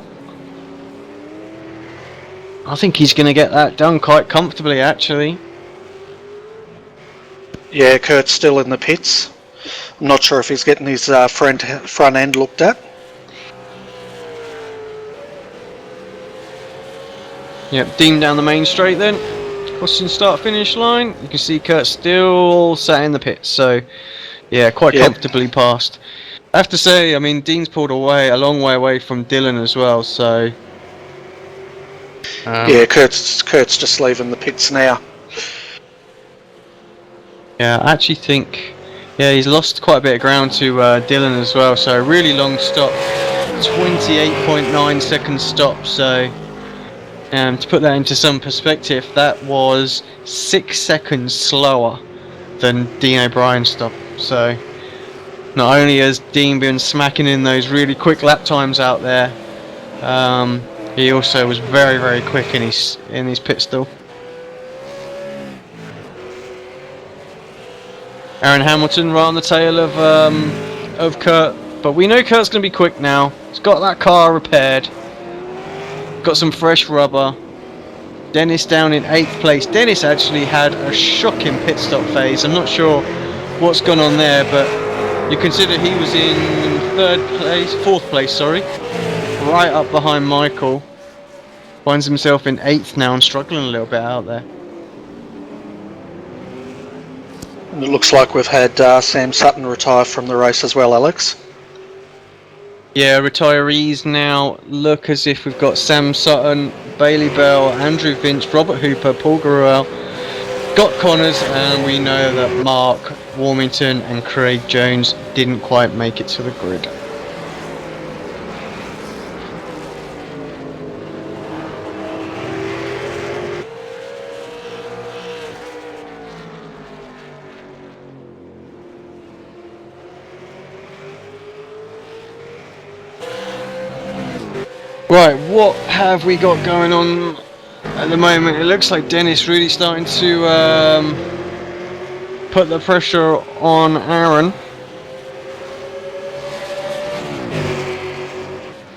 I think he's going to get that done quite comfortably, actually. Yeah, Kurt's still in the pits. I'm not sure if he's getting his front end looked at. Yep, Dean down the main straight then. Crossing start finish line. You can see Kurt still sat in the pits, so yeah, quite comfortably passed. I have to say, I mean, Dean's pulled away a long way away from Dylan as well, so yeah, Kurt's just leaving the pits now. yeah, I actually think he's lost quite a bit of ground to Dylan as well, so a really long stop, 28.9 second stop, so to put that into some perspective, that was 6 seconds slower than Dean O'Brien's stop, so not only has Dean been smacking in those really quick lap times out there, he also was very, very quick in his pit stall. Aaron Hamilton right on the tail of Kurt, but we know Kurt's going to be quick now. He's got that car repaired, got some fresh rubber. Dennis down in 8th place. Dennis actually had a shocking pit stop phase. I'm not sure what's gone on there, but you consider he was in 4th place, sorry, right up behind Michael. Finds himself in 8th now and struggling a little bit out there. And it looks like we've had Sam Sutton retire from the race as well, Alex. Yeah, retirees now look as if we've got Sam Sutton, Bailey Bell, Andrew Vince, Robert Hooper, Paul Garrell, Scott Connors, and we know that Mark Warmington and Craig Jones didn't quite make it to the grid. Right, what have we got going on at the moment? It looks like Dennis really starting to put the pressure on Aaron.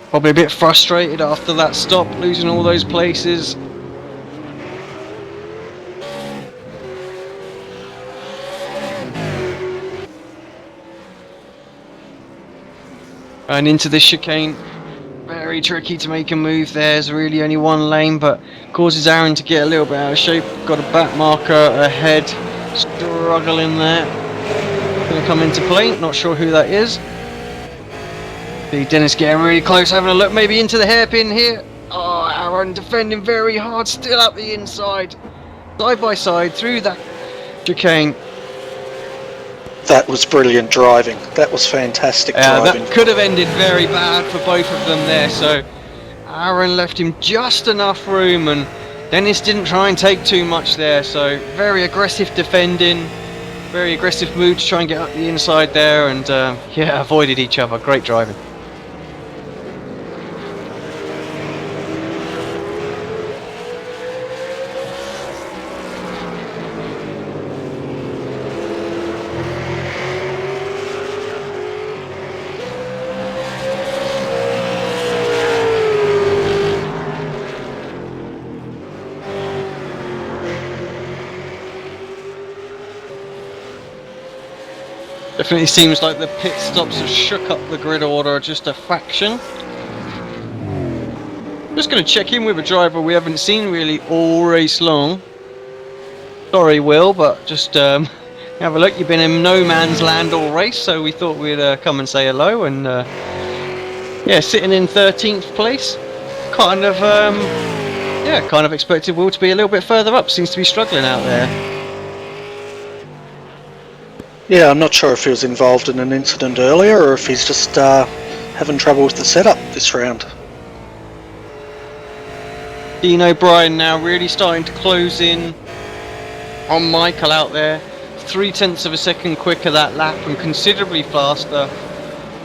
Probably a bit frustrated after that stop, losing all those places. And into this chicane. Very tricky to make a move there. There's really only one lane, but causes Aaron to get a little bit out of shape. Got a back marker ahead, struggling there. Going to come into play, not sure who that is. See Dennis getting really close, having a look maybe into the hairpin here. Oh, Aaron defending very hard, still up the inside. Side by side through that chicane. That was brilliant driving. That was fantastic driving. That could have ended very bad for both of them there. So Aaron left him just enough room, and Dennis didn't try and take too much there. So very aggressive defending, very aggressive move to try and get up the inside there, and yeah, avoided each other. Great driving. Definitely seems like the pit stops have shook up the grid order just a fraction. Just going to check in with a driver we haven't seen really all race long. Sorry Will, but just have a look. You've been in no man's land all race, so we thought we'd come and say hello. And yeah, sitting in 13th place. Kind of expected Will to be a little bit further up. Seems to be struggling out there. Yeah, I'm not sure if he was involved in an incident earlier or if he's just having trouble with the setup this round. Dean O'Brien now really starting to close in on Michael out there. 0.3 of a second quicker that lap and considerably faster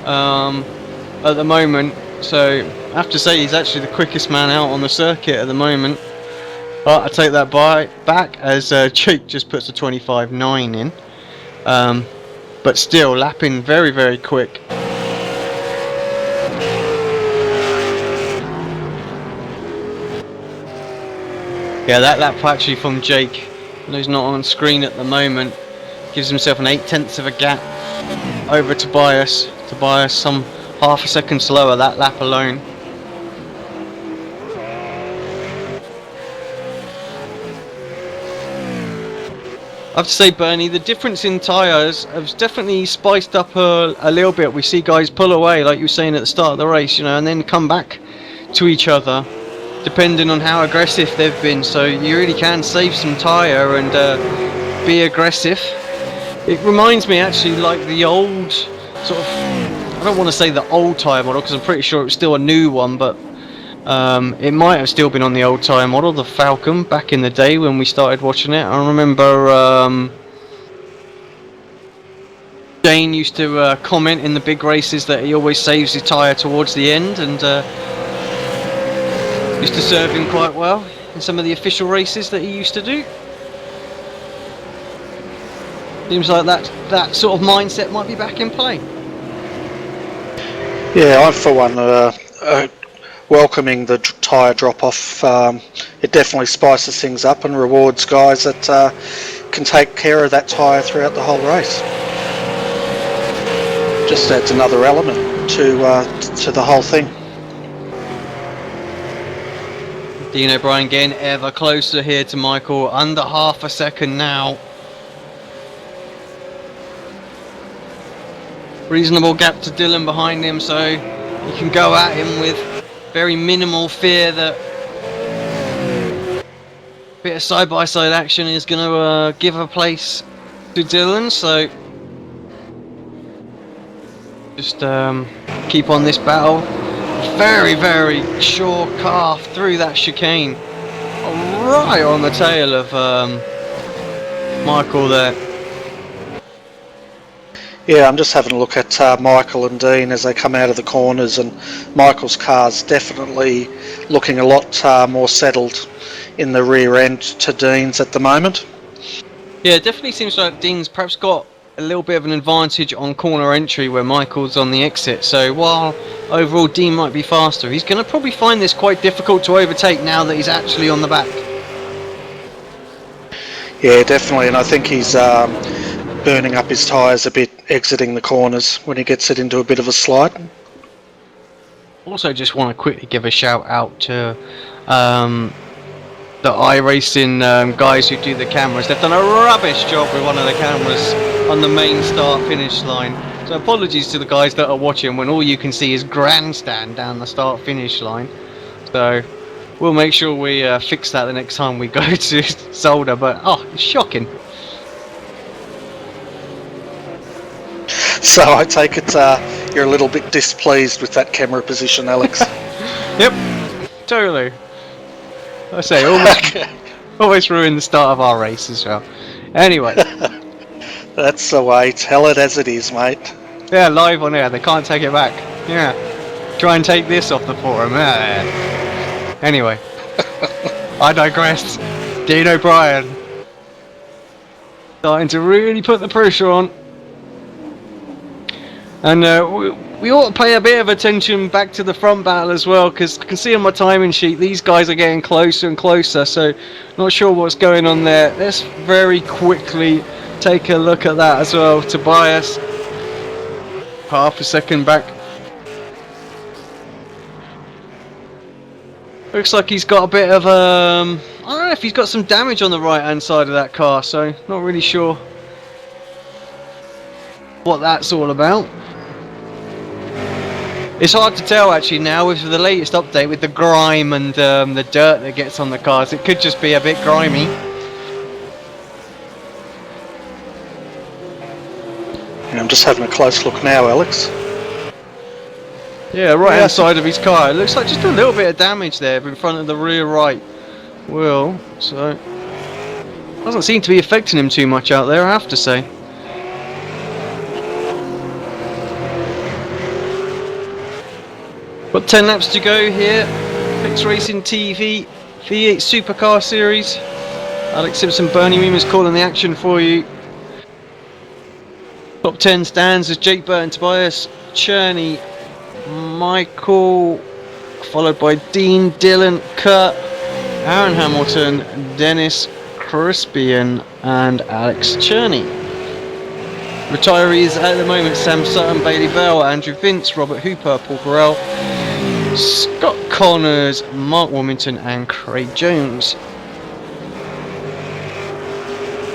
at the moment. So I have to say he's actually the quickest man out on the circuit at the moment. But I take that back as Jake just puts a 25.9 in. But still lapping very, very quick. Yeah, that lap actually from Jake, who's not on screen at the moment, gives himself an 0.8 of a gap over Tobias. Tobias some half a second slower that lap alone. I have to say, Bernie, the difference in tyres has definitely spiced up a little bit. We see guys pull away, like you were saying at the start of the race, you know, and then come back to each other, depending on how aggressive they've been. So you really can save some tyre and be aggressive. It reminds me actually like the old sort of, I don't want to say the old tyre model because I'm pretty sure it was still a new one, but it might have still been on the old tyre model, the Falcon, back in the day when we started watching it. I remember Dane used to comment in the big races that he always saves his tyre towards the end, and used to serve him quite well in some of the official races that he used to do. Seems like that sort of mindset might be back in play. Yeah, I'm for one welcoming the tyre drop-off. It definitely spices things up and rewards guys that can take care of that tyre throughout the whole race. Just adds another element to the whole thing. Dean O'Brien getting ever closer here to Michael, under half a second now. Reasonable gap to Dylan behind him, so you can go at him with very minimal fear that a bit of side-by-side action is going to give a place to Dylan, so just keep on this battle. Very, very sure car through that chicane, right on the tail of Michael there. Yeah, I'm just having a look at Michael and Dean as they come out of the corners, and Michael's car's definitely looking a lot more settled in the rear end to Dean's at the moment. Yeah, it definitely seems like Dean's perhaps got a little bit of an advantage on corner entry where Michael's on the exit, so while overall Dean might be faster, he's going to probably find this quite difficult to overtake now that he's actually on the back. Yeah, definitely, and I think he's burning up his tyres a bit exiting the corners when he gets it into a bit of a slide. Also just want to quickly give a shout out to the iRacing guys who do the cameras. They've done a rubbish job with one of the cameras on the main start finish line, so apologies to the guys that are watching when all you can see is grandstand down the start finish line. So we'll make sure we fix that the next time we go to Zolder, but it's shocking. So I take it you're a little bit displeased with that camera position, Alex. Yep, totally. I say always ruin the start of our race as well. Anyway. That's the way. Tell it as it is, mate. Yeah, live on air. They can't take it back. Yeah. Try and take this off the forum. Anyway. I digress. Dean O'Brien. Starting to really put the pressure on. And we ought to pay a bit of attention back to the front battle as well, because I can see on my timing sheet these guys are getting closer and closer, so not sure what's going on there. Let's very quickly take a look at that as well. Tobias, half a second back. Looks like he's got a bit of I don't know if he's got some damage on the right hand side of that car, so not really sure what that's all about. It's hard to tell actually now with the latest update with the grime and the dirt that gets on the cars. It could just be a bit grimy. I'm just having a close look now, Alex. Yeah, right hand side of his car. It looks like just a little bit of damage there in front of the rear right wheel. So doesn't seem to be affecting him too much out there, I have to say. Got 10 laps to go here. ApexRacingTV V8 SuperCar Series. Alex Simpson, Bernie Remus calling the action for you. Top 10 stands as Jake Burton, Tobias Cherney, Michael, followed by Dean, Dylan, Kurt, Aaron Hamilton, Dennis Crispian, and Alex Cherney. Retirees at the moment: Sam Sutton, Bailey Bell, Andrew Vince, Robert Hooper, Paul Burrell, Scott Connors, Mark Wilmington, and Craig Jones.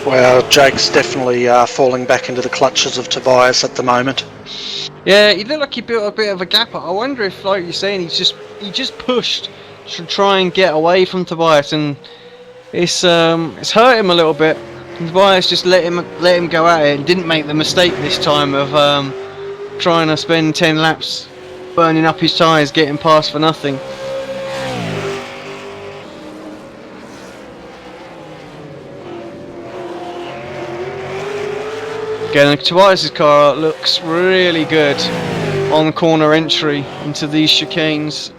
Well, Jake's definitely falling back into the clutches of Tobias at the moment. Yeah, he looked like he built a bit of a gap. I wonder if, like you're saying, he just pushed to try and get away from Tobias, and it's hurt him a little bit. Tobias just let him go at it and didn't make the mistake this time of trying to spend 10 laps burning up his tyres, getting past for nothing. Again, Tobias's car looks really good on corner entry into these chicanes.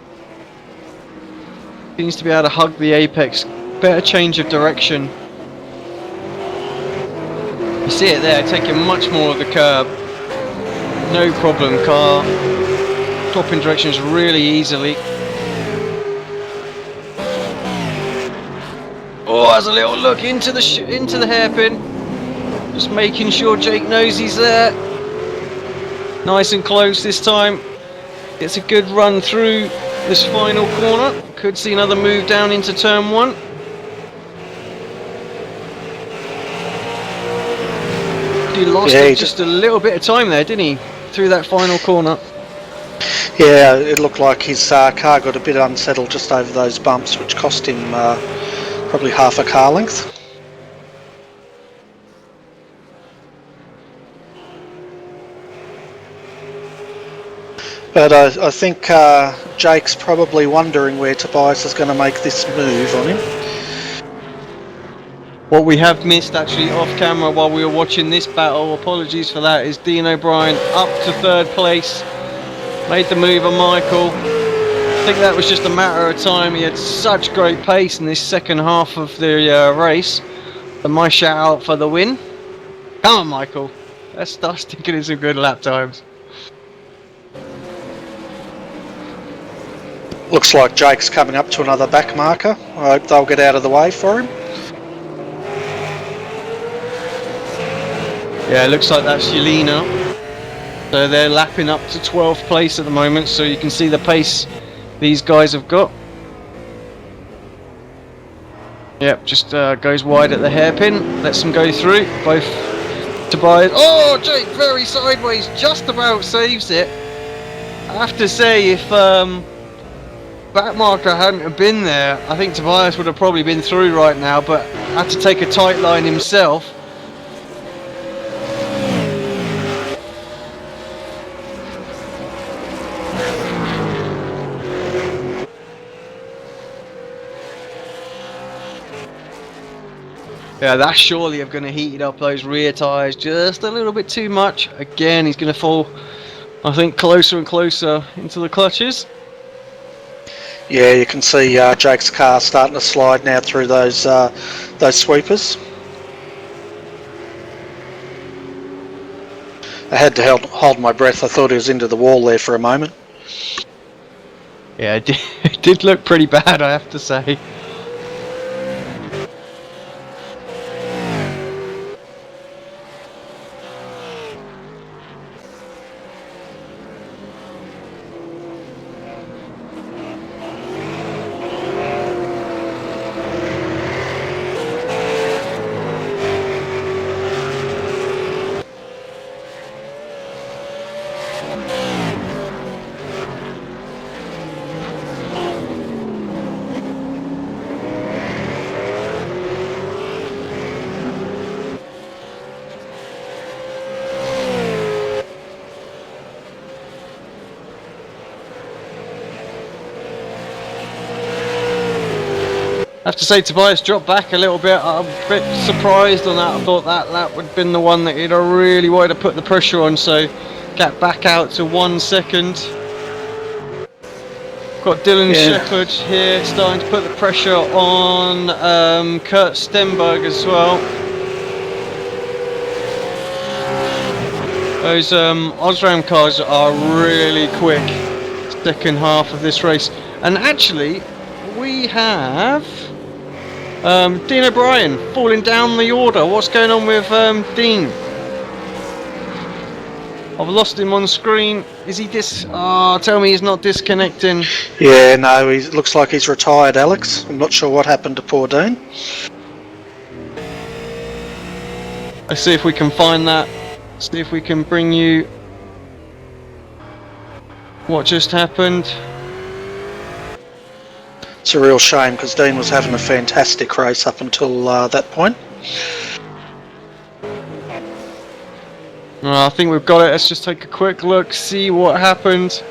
Seems to be able to hug the apex. Better change of direction. You see it there, taking much more of the curb. No problem, car swapping directions really easily. Oh, has a little look into the hairpin. Just making sure Jake knows he's there. Nice and close this time. Gets a good run through this final corner. Could see another move down into turn 1. He lost just a little bit of time there, didn't he? Through that final corner. Yeah, it looked like his car got a bit unsettled just over those bumps, which cost him probably half a car length. But I think Jake's probably wondering where Tobias is going to make this move on him. What we have missed actually off camera while we were watching this battle, apologies for that, is Dean O'Brien up to 3rd place. Made the move on Michael. I think that was just a matter of time. He had such great pace in this second half of the race. And my shout out for the win. Come on, Michael. Let's start sticking in some good lap times. Looks like Jake's coming up to another back marker. I hope they'll get out of the way for him. Yeah, it looks like that's Yelena. So they're lapping up to 12th place at the moment, so you can see the pace these guys have got. Yep, just goes wide at the hairpin, lets them go through. Both Tobias. Oh, Jake very sideways, just about saves it. I have to say, if back marker hadn't have been there, I think Tobias would have probably been through right now, but had to take a tight line himself. Yeah, that's surely going to heat up those rear tyres just a little bit too much. Again, he's going to fall, I think, closer and closer into the clutches. Yeah, you can see Jake's car starting to slide now through those sweepers. I had to hold my breath. I thought he was into the wall there for a moment. Yeah, it did look pretty bad, I have to say. I have to say, Tobias dropped back a little bit. I'm a bit surprised on that. I thought that lap would have been the one that he'd really wanted to put the pressure on, so get back out to 1 second. Got Dylan Shepherd here starting to put the pressure on Kurt Stenberg as well. Those Osram cars are really quick second half of this race. And actually, we have Dean O'Brien falling down the order. What's going on with Dean? I've lost him on screen. Is he tell me he's not disconnecting. Yeah, no, he looks like he's retired, Alex. I'm not sure what happened to poor Dean. Let's see if we can find that. See if we can bring you what just happened. It's a real shame because Dean was having a fantastic race up until that point. I think we've got it. Let's just take a quick look, see what happened.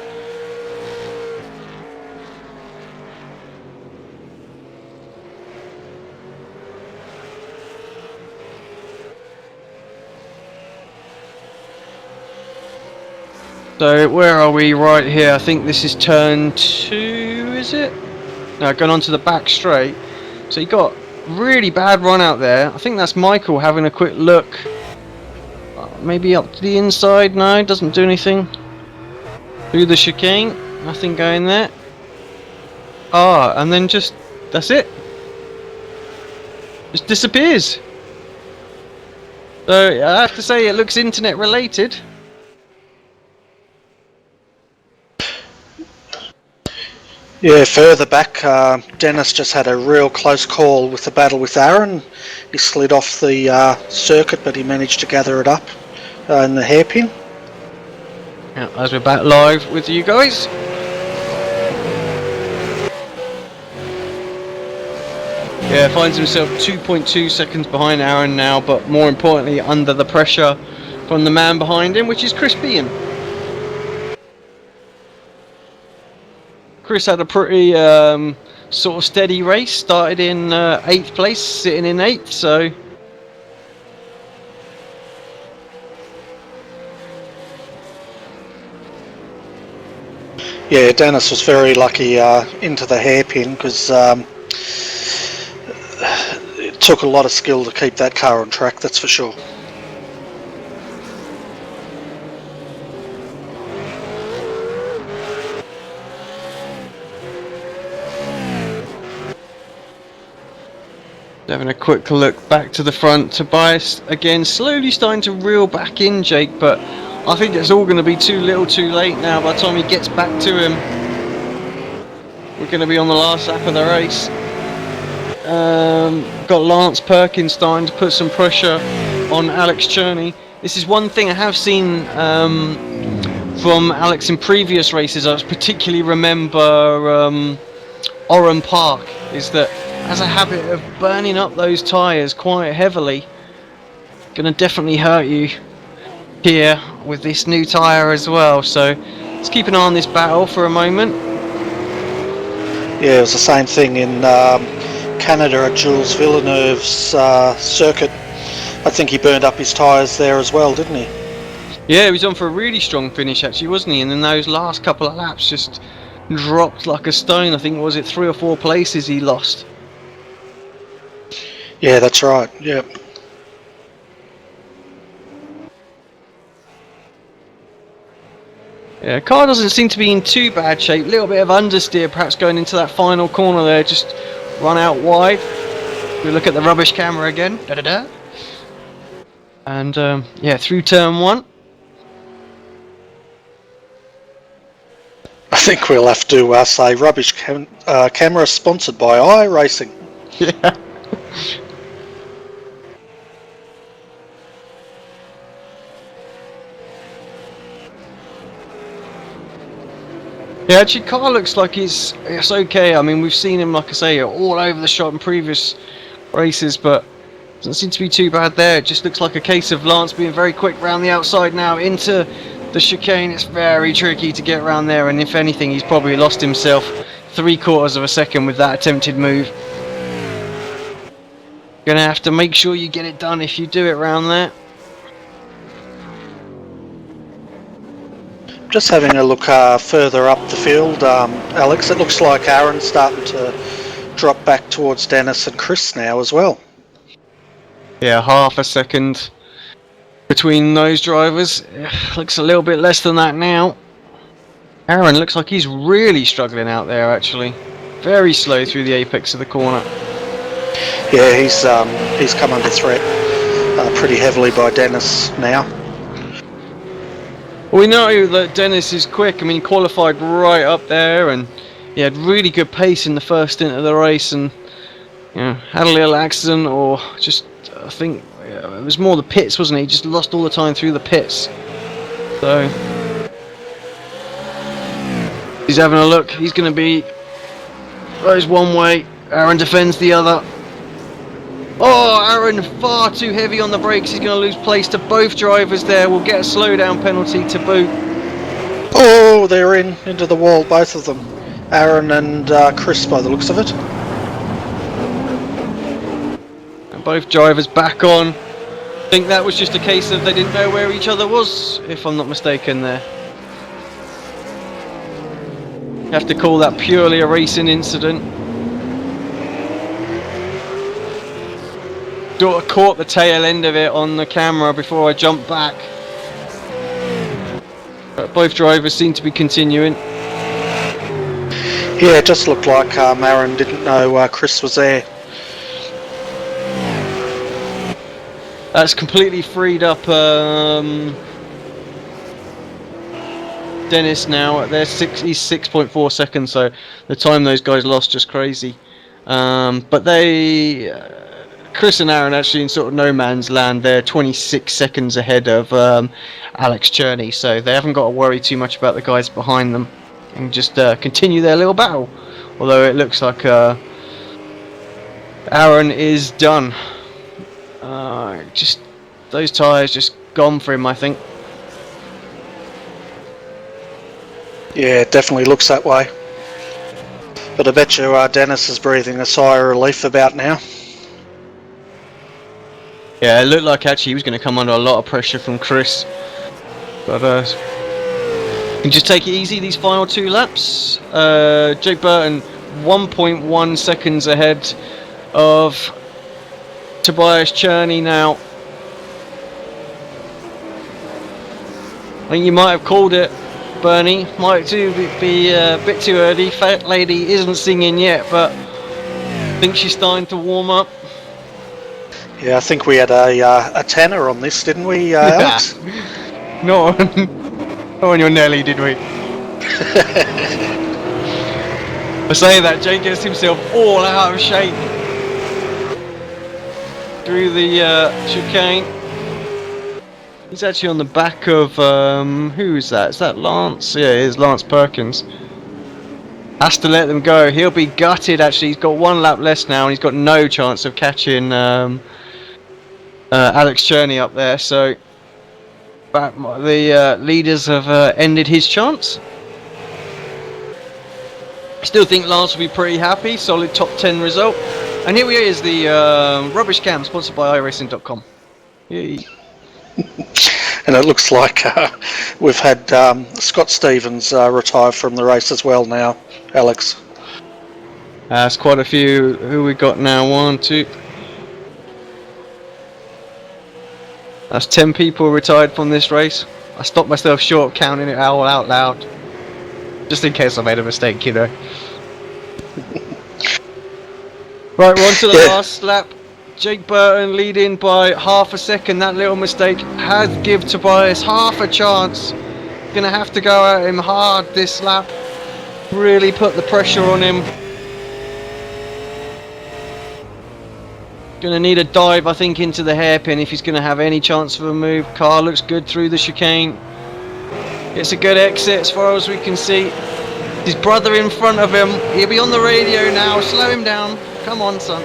So where are we? Right here. I think this is turn 2, is it? No, going on to the back straight. So you got really bad run out there. I think that's Michael having a quick look. Maybe up to the inside. No, doesn't do anything. Through the chicane. Nothing going there. Ah, and then just... that's it. Just disappears. So I have to say it looks internet related. Yeah, further back, Dennis just had a real close call with the battle with Aaron. He slid off the circuit, but he managed to gather it up in the hairpin. Yeah, as we're back live with you guys. Yeah, finds himself 2.2 seconds behind Aaron now, but more importantly under the pressure from the man behind him, which is Chris Bean. Chris had a pretty sort of steady race, started in 8th place, sitting in 8th, so... Yeah, Dennis was very lucky into the hairpin because it took a lot of skill to keep that car on track, that's for sure. Having a quick look back to the front. Tobias again slowly starting to reel back in, Jake, but I think it's all going to be too little too late now. By the time he gets back to him, we're going to be on the last lap of the race. Got Lance Perkins starting to put some pressure on Alex Cherney. This is one thing I have seen from Alex in previous races. I particularly remember Oran Park, is that has a habit of burning up those tyres quite heavily. Gonna definitely hurt you here with this new tyre as well, so let's keep an eye on this battle for a moment. Yeah, it was the same thing in Canada at Jules Villeneuve's circuit. I think he burned up his tyres there as well, didn't he? Yeah, he was on for a really strong finish actually, wasn't he? And then those last couple of laps just dropped like a stone. I think, was it 3 or 4 places he lost? Yeah, that's right, yeah. Yeah, car doesn't seem to be in too bad shape. Little bit of understeer perhaps going into that final corner there, just run out wide. We look at the rubbish camera again. Da-da-da. And yeah, through turn 1. I think we'll have to say rubbish camera sponsored by iRacing. Yeah. Yeah, actually, car looks like it's okay. I mean, we've seen him, like I say, all over the shop in previous races, but doesn't seem to be too bad there. It just looks like a case of Lance being very quick round the outside now into the chicane. It's very tricky to get around there, and if anything, he's probably lost himself 3/4 of a second with that attempted move. Gonna have to make sure you get it done if you do it round there. Just having a look further up the field, Alex, it looks like Aaron's starting to drop back towards Dennis and Chris now as well. Yeah, half a second between those drivers. Looks a little bit less than that now. Aaron looks like he's really struggling out there actually. Very slow through the apex of the corner. Yeah, he's come under threat pretty heavily by Dennis now. Well, we know that Dennis is quick. I mean, he qualified right up there, and he had really good pace in the first stint of the race, and you know, had a little accident, or just I think it was more the pits, wasn't he? He just lost all the time through the pits. So he's having a look. He's going to be goes one way. Aaron defends the other. Oh, Aaron far too heavy on the brakes. He's going to lose place to both drivers there. We'll get a slowdown penalty to boot. Oh, they're into the wall, both of them. Aaron and Chris, by the looks of it. And both drivers back on. I think that was just a case of they didn't know where each other was, if I'm not mistaken there. have to call that purely a racing incident. Sort of caught the tail end of it on the camera before I jumped back. But both drivers seem to be continuing. Yeah, it just looked like Aaron didn't know Chris was there. That's completely freed up Dennis now. He's 6.4 seconds, so the time those guys lost just crazy. But Chris and Aaron actually in sort of no man's land. They're 26 seconds ahead of Alex Cherney, so they haven't got to worry too much about the guys behind them and just continue their little battle. Although it looks like Aaron is done. Just those tyres just gone for him, I think. Yeah, it definitely looks that way. But I bet you Dennis is breathing a sigh of relief about now. Yeah, it looked like actually he was going to come under a lot of pressure from Chris. But you just take it easy these final 2 laps. Jake Burton 1.1 seconds ahead of Tobias Cherney now. I think you might have called it, Bernie. Might be a bit too early. Fat Lady isn't singing yet, but I think she's starting to warm up. Yeah, I think we had a tenner on this, didn't we, Alex? Not on your Nelly, did we? For saying that, Jake gets himself all out of shape through the chicane. He's actually on the back of who is that? Is that Lance? Yeah, it is Lance Perkins. Has to let them go. He'll be gutted. Actually, he's got 1 lap less now, and he's got no chance of catching Alex Cherney up there. So the leaders have ended his chance. Still think Lance will be pretty happy. Solid top 10 result. And here is the rubbish cam sponsored by iRacing.com. Yay. And it looks like we've had Scott Stevens retire from the race as well now, Alex. That's quite a few. Who we got now? 1, 2. That's 10 people retired from this race. I stopped myself short counting it all out loud. Just in case I made a mistake, you know. Right, we're on to the last lap. Jake Burton leading by half a second. That little mistake has give Tobias half a chance. Gonna have to go at him hard this lap. Really put the pressure on him. Gonna need a dive, I think, into the hairpin if he's gonna have any chance of a move. Car looks good through the chicane. It's a good exit as far as we can see. His brother in front of him. He'll be on the radio now. Slow him down. Come on, son.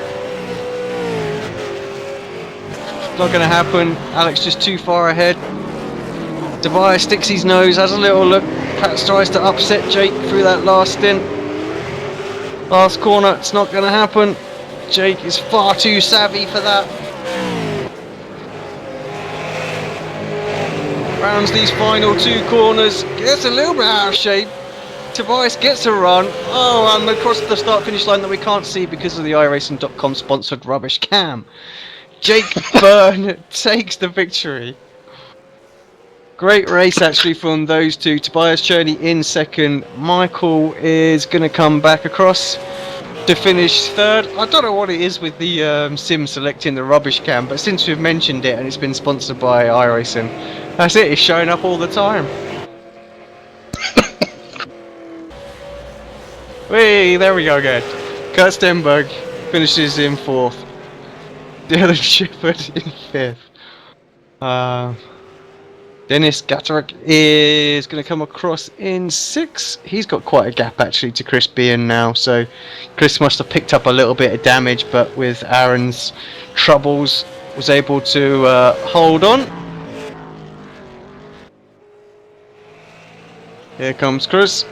Not going to happen. Alex just too far ahead. Tobias sticks his nose, has a little look. Perhaps tries to upset Jake through that last stint. Last corner, it's not going to happen. Jake is far too savvy for that. Rounds these final 2 corners. Gets a little bit out of shape. Tobias gets a run. Oh, and across the start-finish line that we can't see because of the iRacing.com sponsored rubbish cam. Jake Byrne takes the victory. Great race actually from those 2. Tobias Cherney in second. Michael is going to come back across to finish 3rd. I don't know what it is with the sim selecting the rubbish cam, but since we've mentioned it and it's been sponsored by iRacing, that's it. It's showing up all the time. Hey, there we go again. Kurt Stenberg finishes in 4th. Dylan Shepherd in 5th. Dennis Gatterick is going to come across in 6th. He's got quite a gap actually to Chris being now, so Chris must have picked up a little bit of damage, but with Aaron's troubles was able to hold on. Here comes Chris.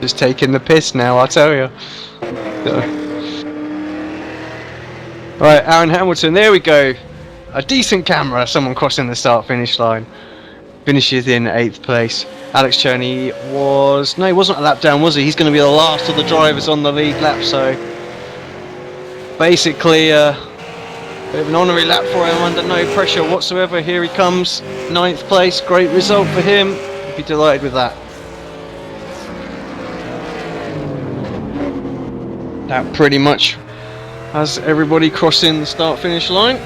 Just taking the piss now, I'll tell you. Right, Aaron Hamilton, there we go. A decent camera, someone crossing the start-finish line. finishes in 8th place. Alex Cherney was... No, he wasn't a lap down, was he? He's going to be the last of the drivers on the lead lap, so... Basically, bit of an honorary lap for him under no pressure whatsoever. Here he comes, 9th place, great result for him. He'd be delighted with that. That pretty much has everybody crossing the start-finish line.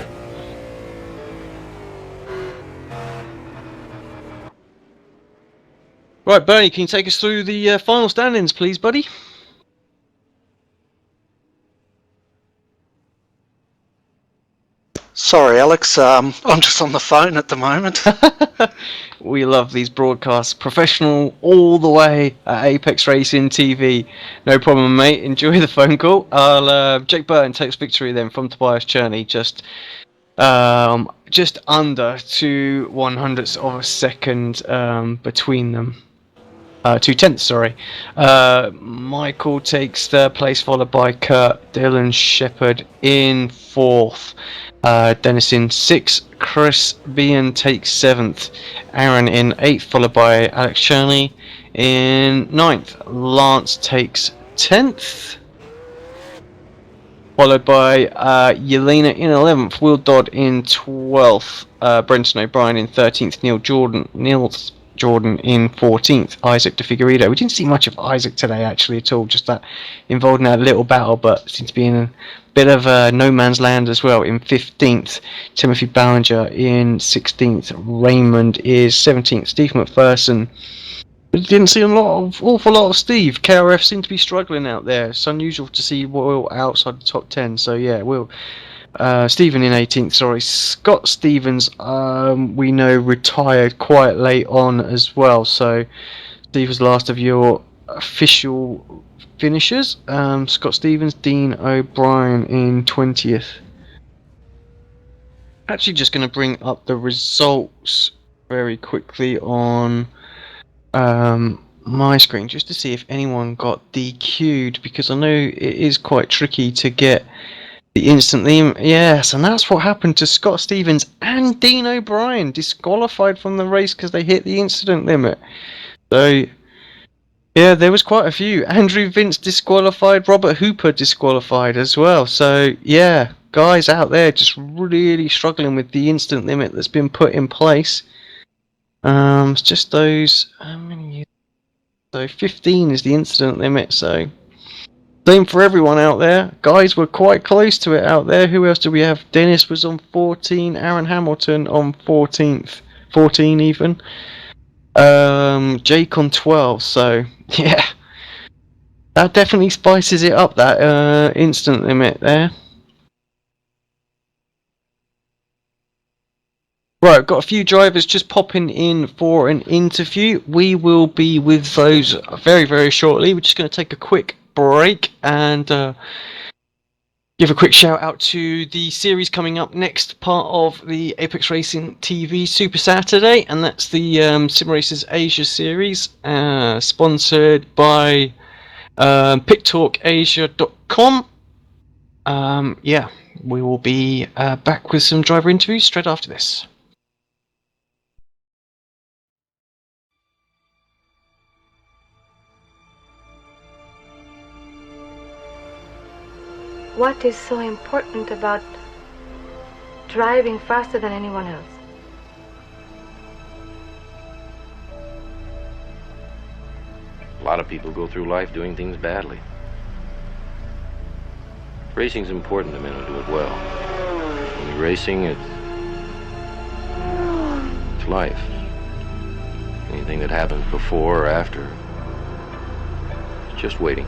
Right, Bernie, can you take us through the final standings, please, buddy? Sorry, Alex. I'm just on the phone at the moment. We love these broadcasts. Professional all the way at Apex Racing TV. No problem, mate. Enjoy the phone call. Jake Burton takes victory then from Tobias Cherney. Just under 2/100ths of a second between them. 2/10ths, sorry. Michael takes third place, followed by Kurt. Dylan Shepherd in 4th. Dennis in 6th. Chris Bean takes 7th. Aaron in 8th, followed by Alex Cherney in 9th. Lance takes 10th. Followed by Yelena in 11th. Will Dodd in 12th. Brenton O'Brien in 13th. Niels Jordan in 14th. Isaac de Figueiredo. We didn't see much of Isaac today actually at all, just that involved in a little battle, but seems to be in a bit of no man's land as well in 15th. Timothy Ballinger in 16th. Raymond is 17th. Steve McPherson. We didn't see awful lot of Steve. KRF seemed to be struggling out there. It's unusual to see Will outside the top 10, so yeah, Will. Stephen in 18th, sorry. Scott Stevens, we know, retired quite late on as well, so Steve was last of your official finishers. Scott Stevens. Dean O'Brien in 20th. Actually just going to bring up the results very quickly on my screen just to see if anyone got DQ'd, because I know it is quite tricky to get the instantly. Yes, and that's what happened to Scott Stevens and Dean O'Brien, disqualified from the race because they hit the incident limit. So yeah, there was quite a few. Andrew Vince disqualified, Robert Hooper disqualified as well. So yeah, guys out there just really struggling with the instant limit that's been put in place. It's just those, how many years? So 15 is the incident limit, so same for everyone out there. Guys were quite close to it out there. Who else do we have? Dennis was on 14, Aaron Hamilton on 14th, 14 even. Jake on 12, so yeah, that definitely spices it up, that instant limit there. Right, got a few drivers just popping in for an interview. We will be with those very shortly. We're just going to take a quick break and give a quick shout out to the series coming up next, part of the Apex Racing TV Super Saturday, and that's the Sim Racers Asia series, sponsored by PitTalkAsia.com. Yeah, we will be back with some driver interviews straight after this. What is so important about driving faster than anyone else? A lot of people go through life doing things badly. Racing's important to men who do it well. When you're racing, it's life. Anything that happens before or after, it's just waiting.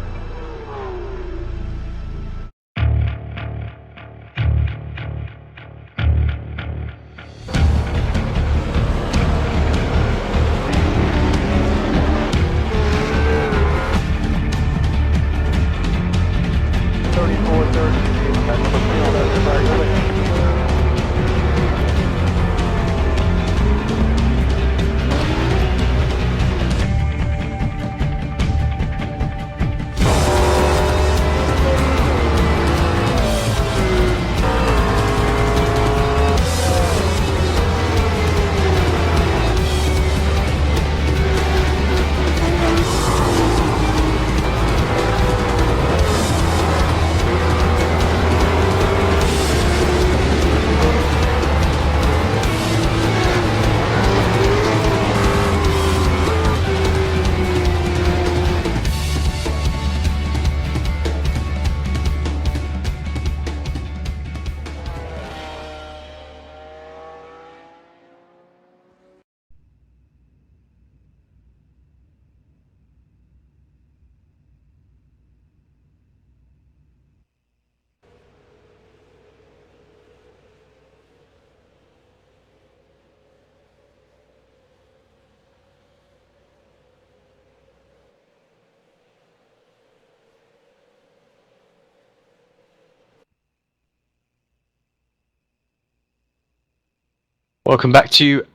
Welcome back to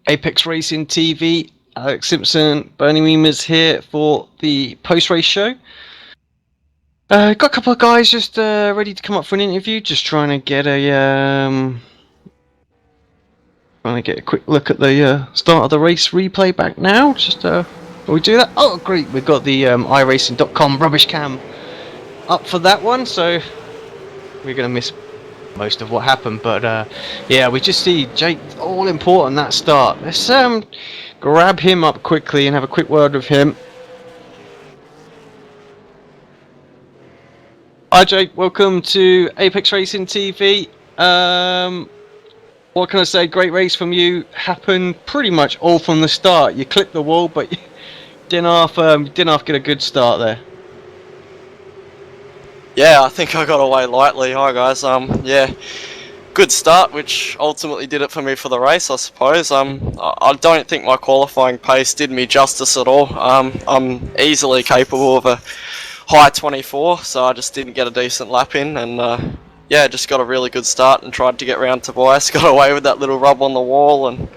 Apex Racing TV. Alex Simpson, Bernie Weemers here for the post-race show. Got a couple of guys just ready to come up for an interview. Just trying to get a quick look at the start of the race replay back now. Just will we do that? Oh, great! We've got the iRacing.com rubbish cam up for that one, so we're gonna miss most of what happened. But yeah, we just see Jake all important that start. Let's grab him up quickly and have a quick word with him. Hi Jake, welcome to Apex Racing TV. What can I say? Great race from you. Happened pretty much all from the start. You clipped the wall, but you didn't half get a good start there. Yeah, I think I got away lightly. Hi guys. Yeah, good start, which ultimately did it for me for the race, I suppose. I don't think my qualifying pace did me justice at all. I'm easily capable of a high 24, so I just didn't get a decent lap in, and yeah, just got a really good start and tried to get round Tobias. Got away with that little rub on the wall, and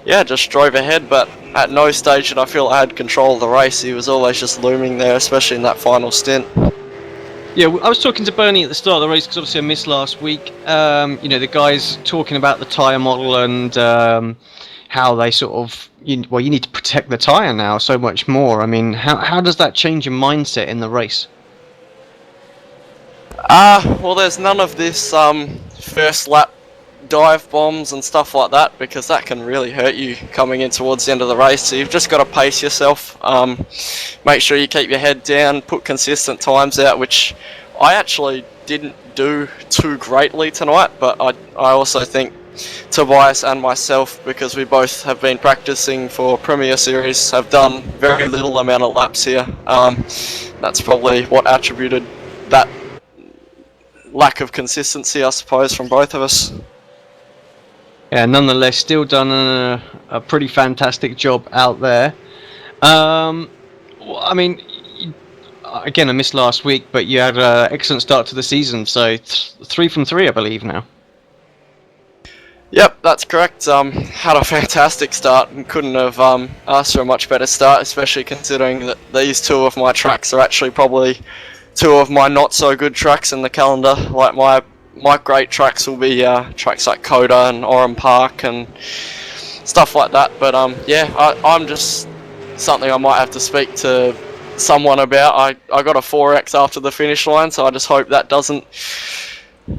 yeah, just drove ahead. But at no stage did I feel I had control of the race. He was always just looming there, especially in that final stint. Yeah, I was talking to Bernie at the start of the race because obviously I missed last week. You know, the guys talking about the tyre model and how they sort of, you need to protect the tyre now so much more. I mean, how does that change your mindset in the race? Well, there's none of this first lap dive bombs and stuff like that, because that can really hurt you coming in towards the end of the race. So you've just got to pace yourself, make sure you keep your head down, put consistent times out, which I actually didn't do too greatly tonight, but I also think Tobias and myself, because we both have been practicing for Premier Series, have done very little amount of laps here. That's probably what attributed that lack of consistency, I suppose, from both of us. Yeah, nonetheless, still done a pretty fantastic job out there. I mean, again, I missed last week, but you had an excellent start to the season, so 3 from 3, I believe, now. Yep, that's correct. Had a fantastic start and couldn't have asked for a much better start, especially considering that these two of my tracks are actually probably two of my not so good tracks in the calendar. Like my great tracks will be tracks like Coda and Oran Park and stuff like that. But yeah, I'm just something I might have to speak to someone about. I got a 4x after the finish line, so I just hope that doesn't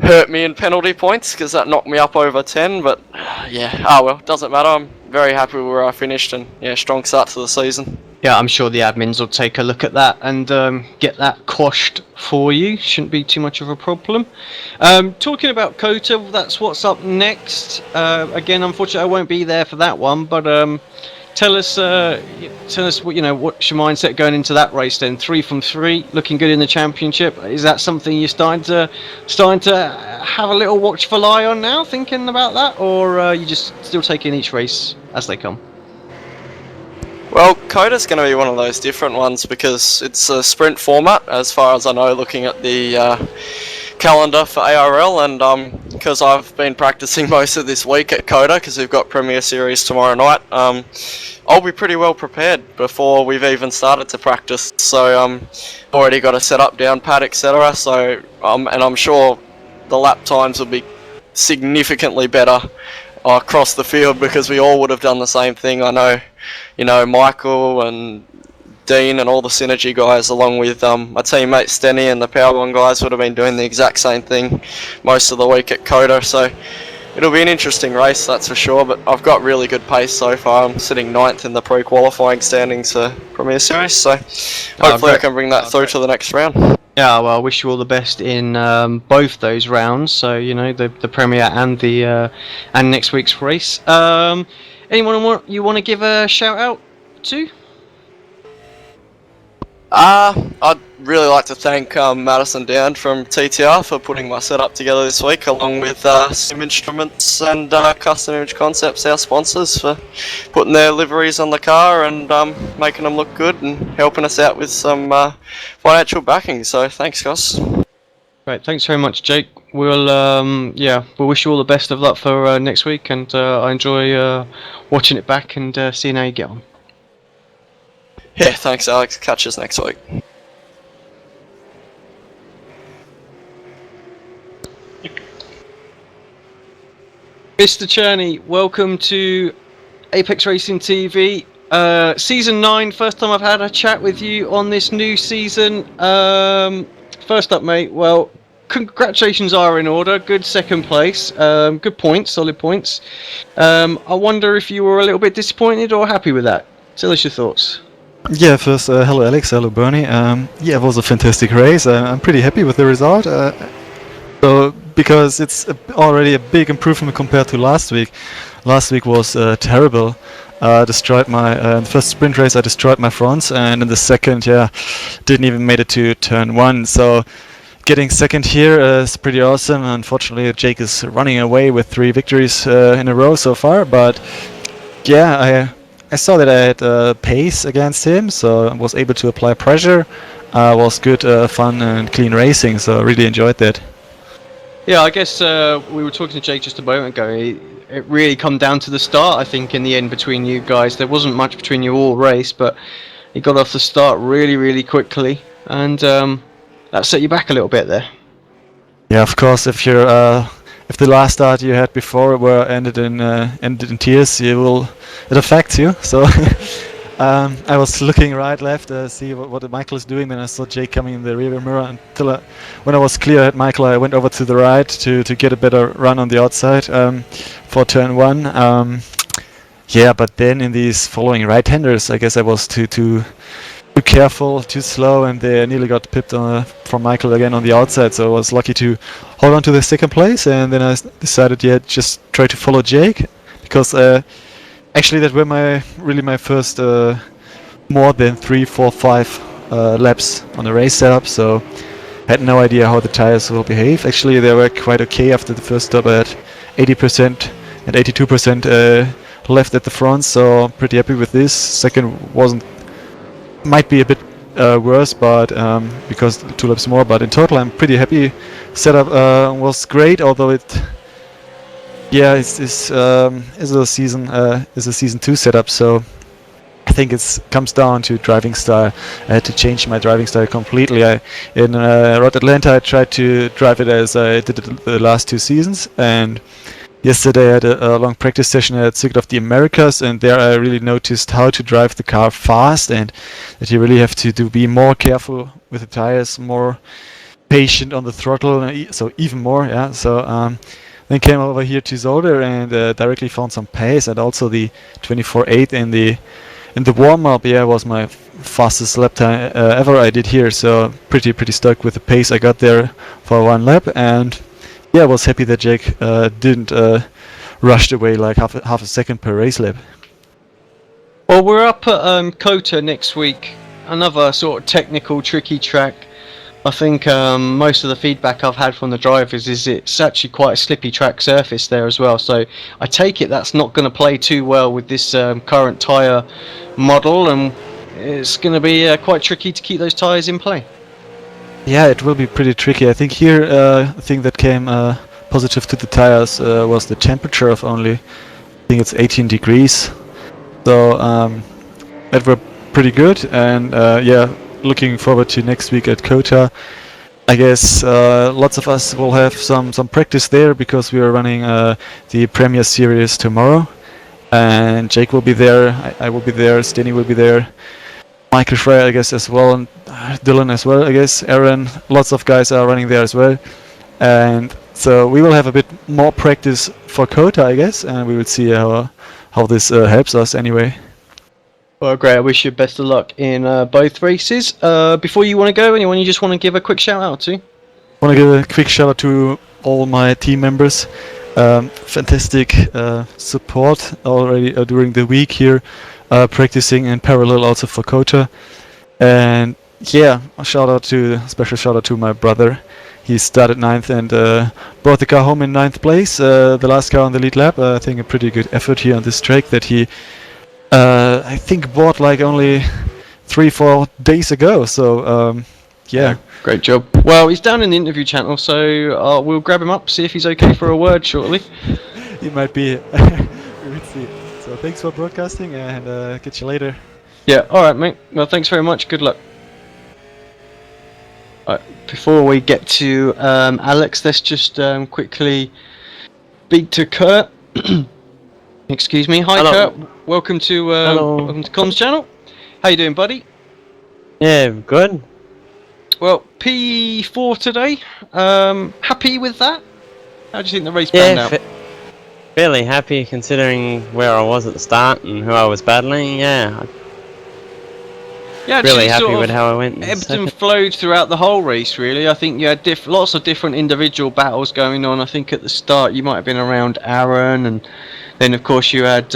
hurt me in penalty points, because that knocked me up over 10. But yeah, well, doesn't matter. I'm very happy with where I finished, and yeah, strong start to the season. Yeah, I'm sure the admins will take a look at that and get that quashed for you. Shouldn't be too much of a problem. Talking about Kota, that's what's up next. Again, unfortunately, I won't be there for that one, but tell us what what's your mindset going into that race then? 3 from 3, looking good in the championship. Is that something you're starting to have a little watchful eye on now, thinking about that, or you just still taking each race as they come? Well, Coda's going to be one of those different ones because it's a sprint format, as far as I know, looking at the calendar for ARL, and because I've been practicing most of this week at Coda, because we've got Premier Series tomorrow night, I'll be pretty well prepared before we've even started to practice. So already got a setup down pat, etc. So and I'm sure the lap times will be significantly better across the field, because we all would have done the same thing. I know, Michael and Dean and all the Synergy guys, along with my teammate Stenny and the Power1 guys, would have been doing the exact same thing most of the week at Coda. So it'll be an interesting race, that's for sure. But I've got really good pace so far. I'm sitting 9th in the pre-qualifying standings for Premier Series, so hopefully I can bring that through to the next round. Yeah, well, I wish you all the best in both those rounds. So the Premier and the and next week's race. Anyone you want to give a shout out to? I'd really like to thank Madison Down from TTR for putting my setup together this week, along with Sim Instruments and Custom Image Concepts, our sponsors, for putting their liveries on the car and making them look good and helping us out with some financial backing. So thanks, guys. Right, thanks very much, Jake. We'll wish you all the best of luck for next week, and I enjoy watching it back and seeing how you get on. Yeah, thanks, Alex. Catch us next week. Mr. Cherney, welcome to Apex Racing TV. Season 9, first time I've had a chat with you on this new season. First up, mate, well, congratulations are in order. Good second place. Good points, solid points. I wonder if you were a little bit disappointed or happy with that. Tell us your thoughts. Yeah, first, hello Alex, hello Bernie. Yeah, it was a fantastic race. I'm pretty happy with the result. Because it's already a big improvement compared to last week. Last week was terrible. Destroyed my in the first sprint race. I destroyed my fronts, and in the second, didn't even made it to turn 1. So getting second here is pretty awesome. Unfortunately, Jake is running away with 3 victories in a row so far. But yeah, I saw that I had pace against him, so I was able to apply pressure. Was good, fun and clean racing. So I really enjoyed that. Yeah, I guess we were talking to Jake just a moment ago. It really come down to the start, I think, in the end between you guys. There wasn't much between you all race, but you got off the start really, really quickly, and that set you back a little bit there. Yeah, of course. If the last start you had before ended in tears, it affects you. So I was looking right, left, see what Michael is doing. Then I saw Jake coming in the rear mirror until when I was clear at Michael, I went over to the right to get a better run on the outside for turn 1. Yeah, but then in these following right-handers, I guess I was too careful, too slow, and they nearly got pipped from Michael again on the outside. So I was lucky to hold on to the second place, and then I decided, just try to follow Jake, because actually that were my first more than 3, 4, 5 laps on the race setup. So I had no idea how the tires will behave. Actually, they were quite okay after the first stop. I had 80% and 82% left at the front, so pretty happy with this. Second might be a bit worse, but because 2 laps more. But in total, I'm pretty happy. Setup was great, although it's a season 2 setup. So I think it comes down to driving style. I had to change my driving style completely. In Road Atlanta, I tried to drive it as I did it the last 2 seasons, and yesterday I had a long practice session at Circuit of the Americas, and there I really noticed how to drive the car fast, and that you really have to be more careful with the tires, more patient on the throttle, so even more. So then came over here to Zolder and directly found some pace, and also the 24.8 in the warm-up was my fastest lap time ever I did here. So pretty stoked with the pace I got there for 1 lap, and I was happy that Jake didn't rush away like half a second per race lap. Well, we're up at COTA next week, another sort of technical, tricky track. I think most of the feedback I've had from the drivers is it's actually quite a slippy track surface there as well. So I take it that's not going to play too well with this current tyre model, and it's going to be quite tricky to keep those tyres in play. Yeah, it will be pretty tricky. I think here the thing that came positive to the tires was the temperature of only, I think it's 18 degrees. So that were pretty good, and looking forward to next week at COTA. I guess lots of us will have some practice there, because we are running the Premier Series tomorrow, and Jake will be there, I will be there, Steny will be there, Michael Schreier I guess as well, and Dylan as well, I guess, Aaron, lots of guys are running there as well, and so we will have a bit more practice for COTA, I guess, and we will see how this helps us anyway. Well, great. I wish you best of luck in both races. Before you want to go, anyone you just want to give a quick shout out to? I want to give a quick shout out to all my team members. Fantastic support already during the week here, practicing in parallel also for COTA. And a special shout out to my brother. He started 9th and brought the car home in 9th place, the last car on the lead lap. I think a pretty good effort here on this track that he I think bought like only 3-4 days ago. So yeah. Great job. Well, he's down in the interview channel, so we'll grab him up, see if he's okay for a word shortly. He might be. We will see. So thanks for broadcasting, and catch you later. Yeah, alright mate. Well, thanks very much. Good luck. Before we get to Alex, let's just quickly speak to Kurt. Excuse me. Hi, Hello. Kurt. Welcome to Hello. welcome to Comms channel. How you doing, buddy? Yeah, good. Well, P4 today. Happy with that? How do you think the race panned out? Fairly happy considering where I was at the start and who I was battling. Yeah, really happy with how I went. Ebbed and flowed throughout the whole race, really. I think you had lots of different individual battles going on. I think at the start you might have been around Aaron, and then of course you had.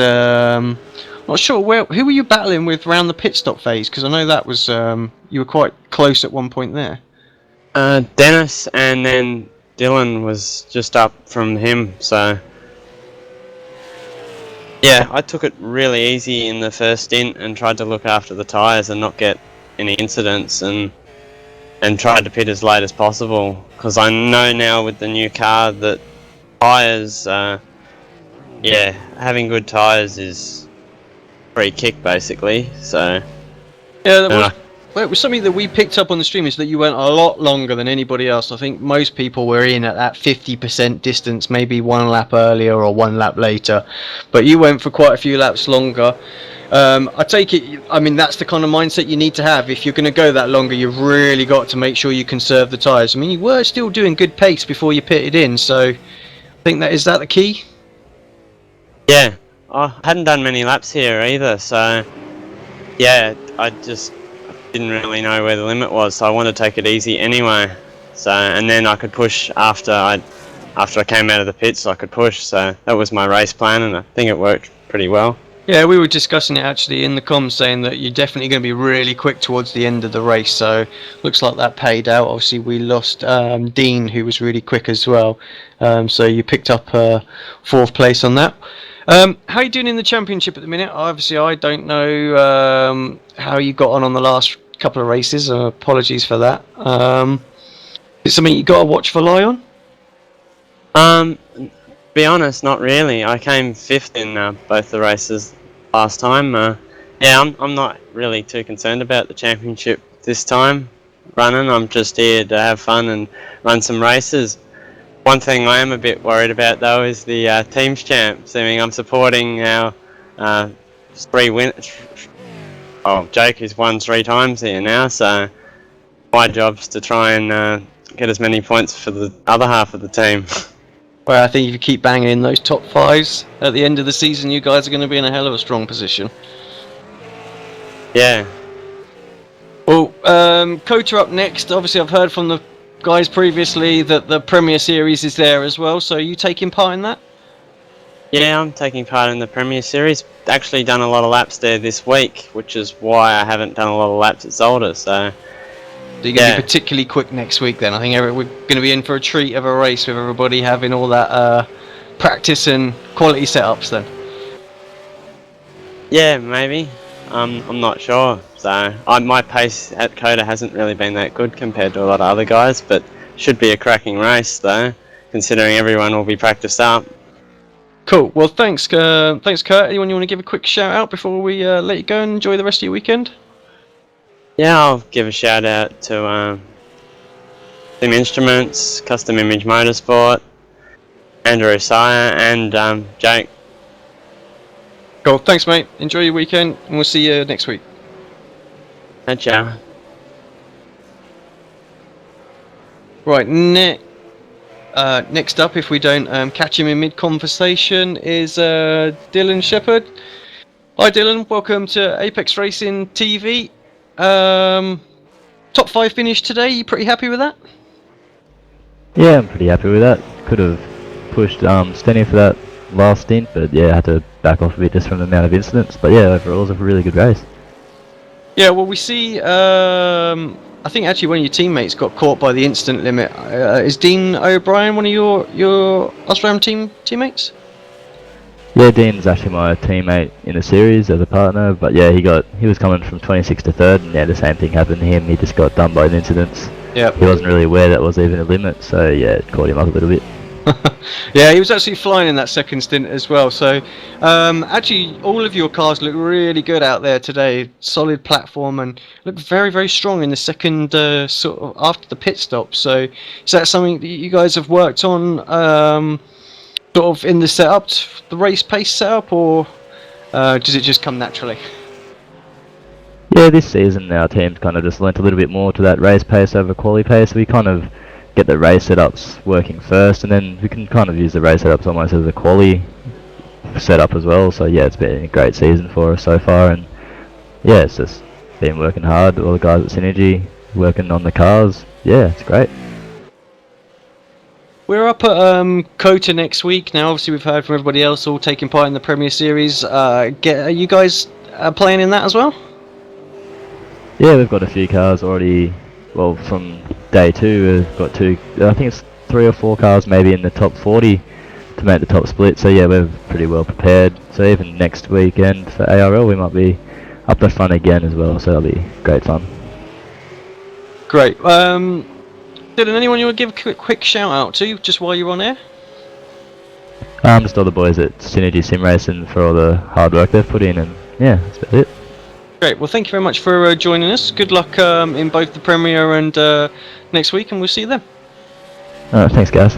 Not sure who were you battling with around the pit stop phase, because I know that was you were quite close at one point there. Dennis, and then Dylan was just up from him, so yeah, I took it really easy in the first stint and tried to look after the tyres and not get any incidents, and tried to pit as late as possible, because I know now with the new car that tyres, yeah, having good tyres is free kick basically. So yeah, it was something that we picked up on the stream, is that you went a lot longer than anybody else. I think most people were in at that 50% distance, maybe one lap earlier or one lap later, but you went for quite a few laps longer. I take it, I mean, that's the kind of mindset you need to have. If you're going to go that longer, you've really got to make sure you conserve the tyres. I mean, you were still doing good pace before you pitted in, so I think is that the key? yeah, I hadn't done many laps here either, so yeah, I just didn't really know where the limit was, so I wanted to take it easy anyway. So, and then I could push after I came out of the pits, I could push. So that was my race plan, and I think it worked pretty well. Yeah, we were discussing it actually in the comms, saying that you're definitely going to be really quick towards the end of the race. So looks like that paid out. Obviously, we lost Dean, who was really quick as well. So you picked up 4th place on that. How are you doing in the championship at the minute? Obviously, I don't know how you got on the last couple of races. Apologies for that. Is it something you got to watch for Lion? To be honest, not really. I came 5th in both the races last time. Yeah, I'm not really too concerned about the championship this time running. I'm just here to have fun and run some races. One thing I am a bit worried about though is the teams champ. Seeming I'm supporting our 3 winners. Oh, Jake has won 3 times here now, so my job's to try and get as many points for the other half of the team. Well, I think if you keep banging in those top 5s at the end of the season, you guys are going to be in a hell of a strong position. Yeah. Well, Kota up next. Obviously, I've heard from the guys previously that the Premier Series is there as well, so are you taking part in that? Yeah, I'm taking part in the Premier Series. Actually done a lot of laps there this week, which is why I haven't done a lot of laps at Zolder, so you're going to be particularly quick next week then. I think we're going to be in for a treat of a race with everybody having all that practice and quality setups then. Yeah, maybe. I'm not sure. So my pace at Kota hasn't really been that good compared to a lot of other guys, but should be a cracking race though, considering everyone will be practiced up. Cool. Well, thanks Kurt. Anyone you want to give a quick shout out before we let you go and enjoy the rest of your weekend? Yeah, I'll give a shout out to Sim Instruments, Custom Image Motorsport, Andrew Sire, and Jake. Cool. Thanks, mate. Enjoy your weekend, and we'll see you next week. Ciao. Right, next up, if we don't catch him in mid-conversation, is Dylan Shepherd. Hi, Dylan. Welcome to Apex Racing TV. Top 5 finish today. You pretty happy with that? Yeah, I'm pretty happy with that. Could have pushed Stenny for that last stint, but yeah, I had to back off a bit just from the amount of incidents. But yeah, overall, it was a really good race. Yeah, well, we see. I think actually one of your teammates got caught by the incident limit. Is Dean O'Brien one of your Osram teammates? Yeah, Dean's actually my teammate in the series as a partner, but yeah, he was coming from 26th to 3rd, and yeah, the same thing happened to him. He just got done by an incident. Yep. He wasn't really aware that was even a limit, so yeah, it caught him up a little bit. Yeah, he was actually flying in that second stint as well. So, actually, all of your cars look really good out there today. Solid platform and look very, very strong in the second sort of after the pit stop. So, is that something that you guys have worked on, sort of in the setup, the race pace setup, or does it just come naturally? Yeah, this season our team's kind of just lent a little bit more to that race pace over quali pace. We kind of get the race setups working first, and then we can kind of use the race setups almost as a quali setup as well. So yeah, it's been a great season for us so far, and yeah, it's just been working hard. All the guys at Synergy working on the cars. Yeah, it's great. We're up at COTA next week. Now, obviously, we've heard from everybody else all taking part in the Premier Series. Are you guys playing in that as well? Yeah, we've got a few cars already. Well, from day 2, we've got I think it's 3 or 4 cars maybe in the top 40 to make the top split. So yeah, we're pretty well prepared. So even next weekend for ARL, we might be up the front again as well. So that'll be great fun. Great. Dylan, anyone you want to give a quick shout out to just while you're on air? Just all the boys at Synergy Sim Racing for all the hard work they've put in, and yeah, that's about it. Great. Well, thank you very much for joining us. Good luck in both the Premier and next week, and we'll see you then. Alright, thanks guys.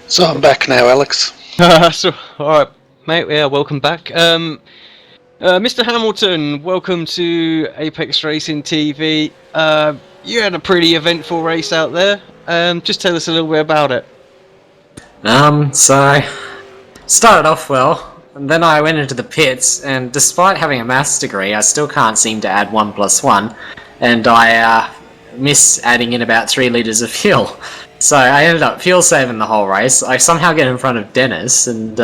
So I'm back now, Alex. So, alright, mate, yeah, welcome back. Mr. Hamilton, welcome to Apex Racing TV. You had a pretty eventful race out there. Just tell us a little bit about it. So I started off well, and then I went into the pits, and despite having a maths degree, I still can't seem to add 1 + 1, and I miss adding in about 3 litres of fuel. So I ended up fuel saving the whole race. I somehow get in front of Dennis, and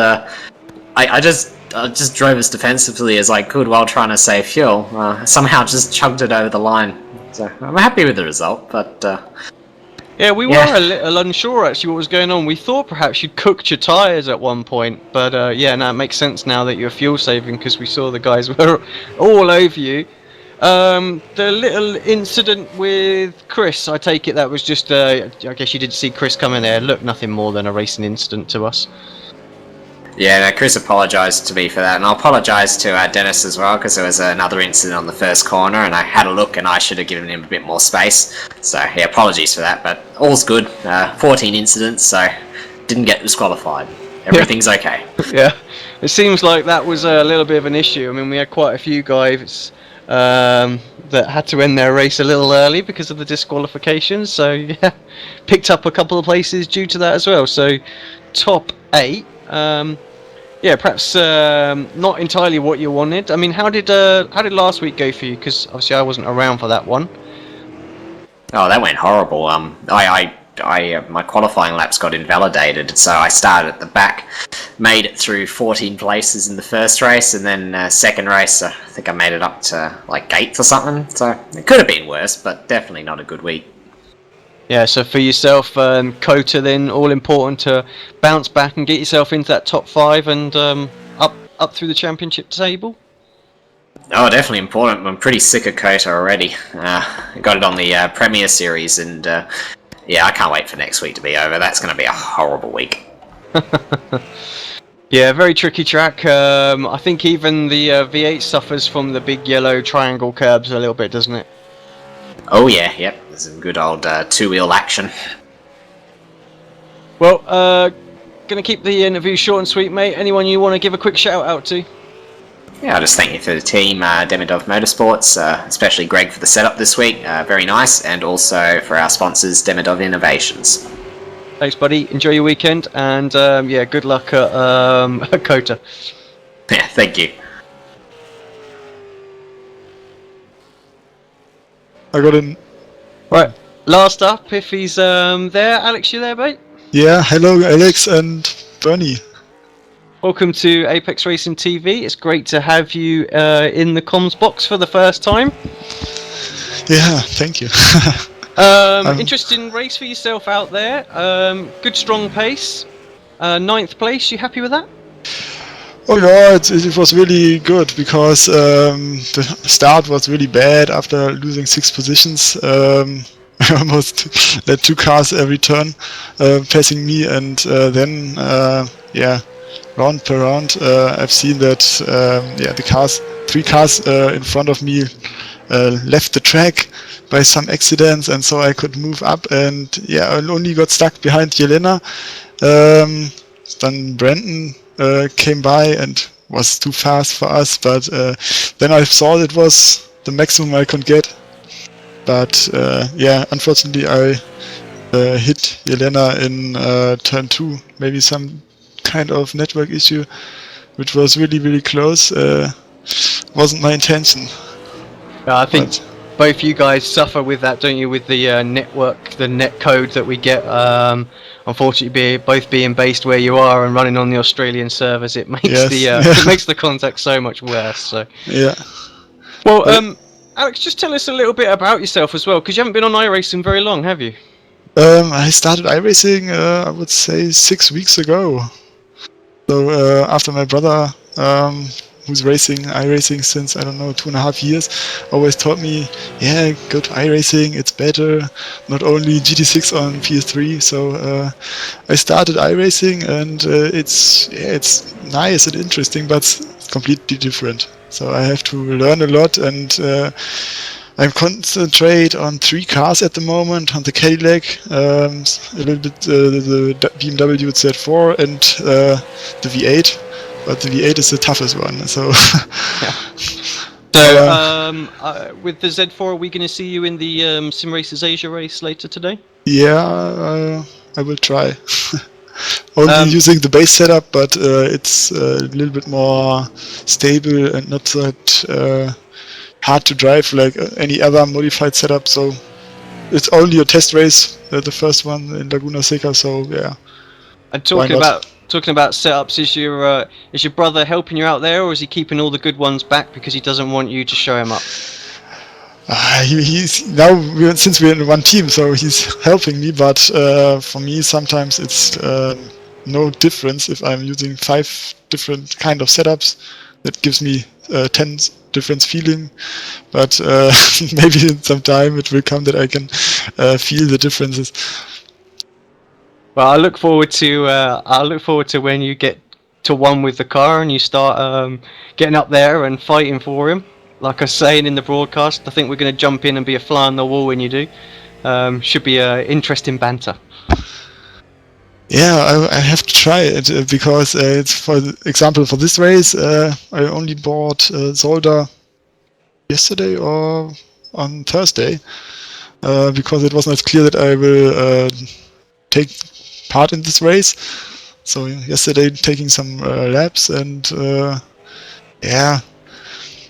I just drove as defensively as I could while trying to save fuel. Somehow just chugged it over the line. So I'm happy with the result, but yeah, we were a little unsure actually what was going on. We thought perhaps you'd cooked your tyres at one point, but yeah, no, it makes sense now that you're fuel saving because we saw the guys were all over you. The little incident with Chris, I take it that was just, I guess you did see Chris come in there. Looked nothing more than a racing incident to us. yeah, no, Chris apologised to me for that, and I'll apologise to Dennis as well, because there was another incident on the first corner, and I had a look, and I should have given him a bit more space. So, yeah, apologies for that, but all's good. 14 incidents, so didn't get disqualified. Everything's okay. Yeah, it seems like that was a little bit of an issue. I mean, we had quite a few guys that had to end their race a little early because of the disqualifications, so yeah, picked up a couple of places due to that as well. So, top 8. Yeah, perhaps not entirely what you wanted. I mean, how did last week go for you? Because obviously I wasn't around for that one. Oh, that went horrible. My qualifying laps got invalidated, so I started at the back, made it through 14 places in the first race, and then second race, I think I made it up to like 8th or something. So it could have been worse, but definitely not a good week. Yeah, so for yourself, COTA then, all important to bounce back and get yourself into that top 5 and up through the championship table? Oh, definitely important. I'm pretty sick of COTA already. I got it on the Premier Series, and yeah, I can't wait for next week to be over. That's going to be a horrible week. Yeah, very tricky track. I think even the V8 suffers from the big yellow triangle curbs a little bit, doesn't it? Oh yeah, yep. There's some good old two-wheel action. Well, gonna keep the interview short and sweet, mate. Anyone you want to give a quick shout out to? Yeah, I'll just thank you for the team, Demidov Motorsports, especially Greg for the setup this week. Very nice, and also for our sponsors, Demidov Innovations. Thanks, buddy. Enjoy your weekend, and yeah, good luck at COTA. Yeah, thank you. I got in. Right, last up, if he's there. Alex, you there, mate? Yeah, hello Alex and Bernie. Welcome to Apex Racing TV. It's great to have you in the comms box for the first time. Yeah, thank you. Interesting race for yourself out there. Good strong pace. 9th place, you happy with that? Oh yeah, it was really good because the start was really bad after losing 6 positions. I almost led 2 cars every turn, passing me, and then yeah, round per round, I've seen that yeah, the cars, 3 cars in front of me left the track by some accidents, and so I could move up, and yeah, I only got stuck behind Jelena. Then Brandon came by and was too fast for us, but then I thought it was the maximum I could get. But yeah, unfortunately I hit Jelena in turn 2, maybe some kind of network issue, which was really close. Wasn't my intention. I think both you guys suffer with that, don't you? With the network, the net code that we get. Unfortunately, both being based where you are and running on the Australian servers, it makes it makes the contact so much worse. So yeah. Well, Alex, just tell us a little bit about yourself as well, because you haven't been on iRacing very long, have you? I started iRacing, I would say 6 weeks ago. So after my brother, who's racing iRacing since, I don't know, 2.5 years, always taught me, yeah, go to iRacing, it's better, not only GT6 on PS3. So I started iRacing, and it's nice and interesting, but it's completely different. So I have to learn a lot, and I concentrate on 3 cars at the moment, on the Cadillac, a little bit the BMW Z4 and the V8, but the V8 is the toughest one. So, So with the Z4, are we going to see you in the Sim Racers Asia race later today? yeah, I will try. Only using the base setup, but it's a little bit more stable and not that hard to drive like any other modified setup. So it's only a test race, the first one in Laguna Seca. So yeah. And talking about setups, is your brother helping you out there, or is he keeping all the good ones back because he doesn't want you to show him up? He's now since we're in one team, so he's helping me. But for me, sometimes it's no difference if I'm using 5 different kind of setups. That gives me 10 different feeling. But maybe in some time it will come that I can feel the differences. Well, I look forward to when you get to one with the car and you start getting up there and fighting for him. Like I was saying in the broadcast, I think we're going to jump in and be a fly on the wall when you do. Should be interesting banter. Yeah, I have to try it because it's, for example, for this race, I only bought Zolder yesterday or on Thursday because it was not clear that I will take part in this race. So yesterday taking some laps, and yeah,